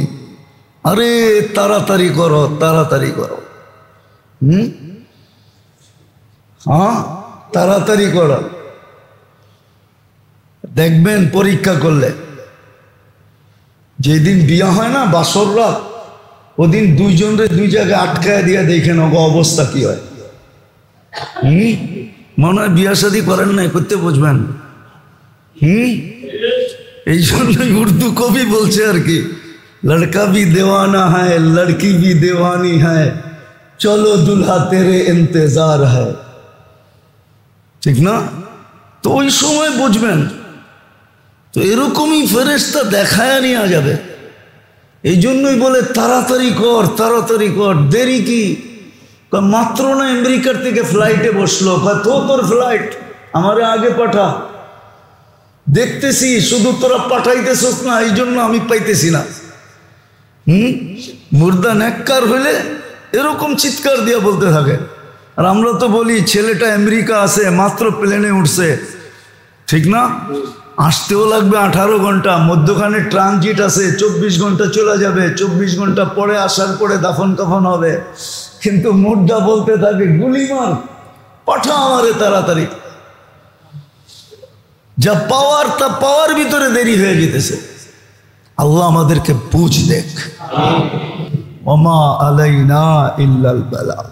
আরে তাড়াতাড়ি করো তাড়াতাড়ি করো। হ্যাঁ, তাড়াতাড়ি করো। দেখবেন পরীক্ষা করলে, যেদিন বিয়া হয় না বাসর রাত, ওদিন দুইজনের দুই জায়গায় আটকায় দিয়ে দেখেন ওগো অবস্থা কি হয়। মনে হয় বিয়া শাদী করেন নাই, করতে বুঝবেন। এই জন্যই উর্দু কবি বলছে আর কি, লড়কা ভি দেওয়ানা হ্যায় লড়কি ভি দেওয়ানি হ্যায়, চলো দুলহা তেরে ইন্তজার হ্যায়। ঠিক না? তো ওই সময় বুঝবেন। তো এরকমই ফেরেশতা দেখায় নেওয়া যাবে। এই জন্যই বলে তাড়াতাড়ি কর তাড়াতাড়ি কর, দেরি কি? মাত্র না আমেরিকার থেকে ফ্লাইটে বসলো, তো তোর ফ্লাইট আমারে আগে পাঠা, দেখতেছি শুধু তোরা পাঠাইতেছস না, এই জন্য আমি পাইতেছি না। মুর্দা নেককার হইলে এরকম চিৎকার দিয়া বলতে থাকে। আর আমরা তো বলি ছেলেটা আমেরিকা আছে, মাত্র প্লেনে উঠছে, ঠিক না? আসতেও লাগবে 18 ঘন্টা, মধ্যখানে ট্রানজিট আছে, 24 ঘন্টা চলে যাবে, 24 ঘন্টা পরে আসার পরে দাফন কাফন হবে। কিন্তু মুর্দা বলতে থাকে গুলি মার, পাঠা আমারে তাড়াতাড়ি। যা পাওয়ার তা পাওয়ার ভিতরে দেরি হয়ে যেতেছে। আল্লাহ আমাদেরকে বুঝ দেখ। ওমা আলাইনা ইল্লাল বালাগ।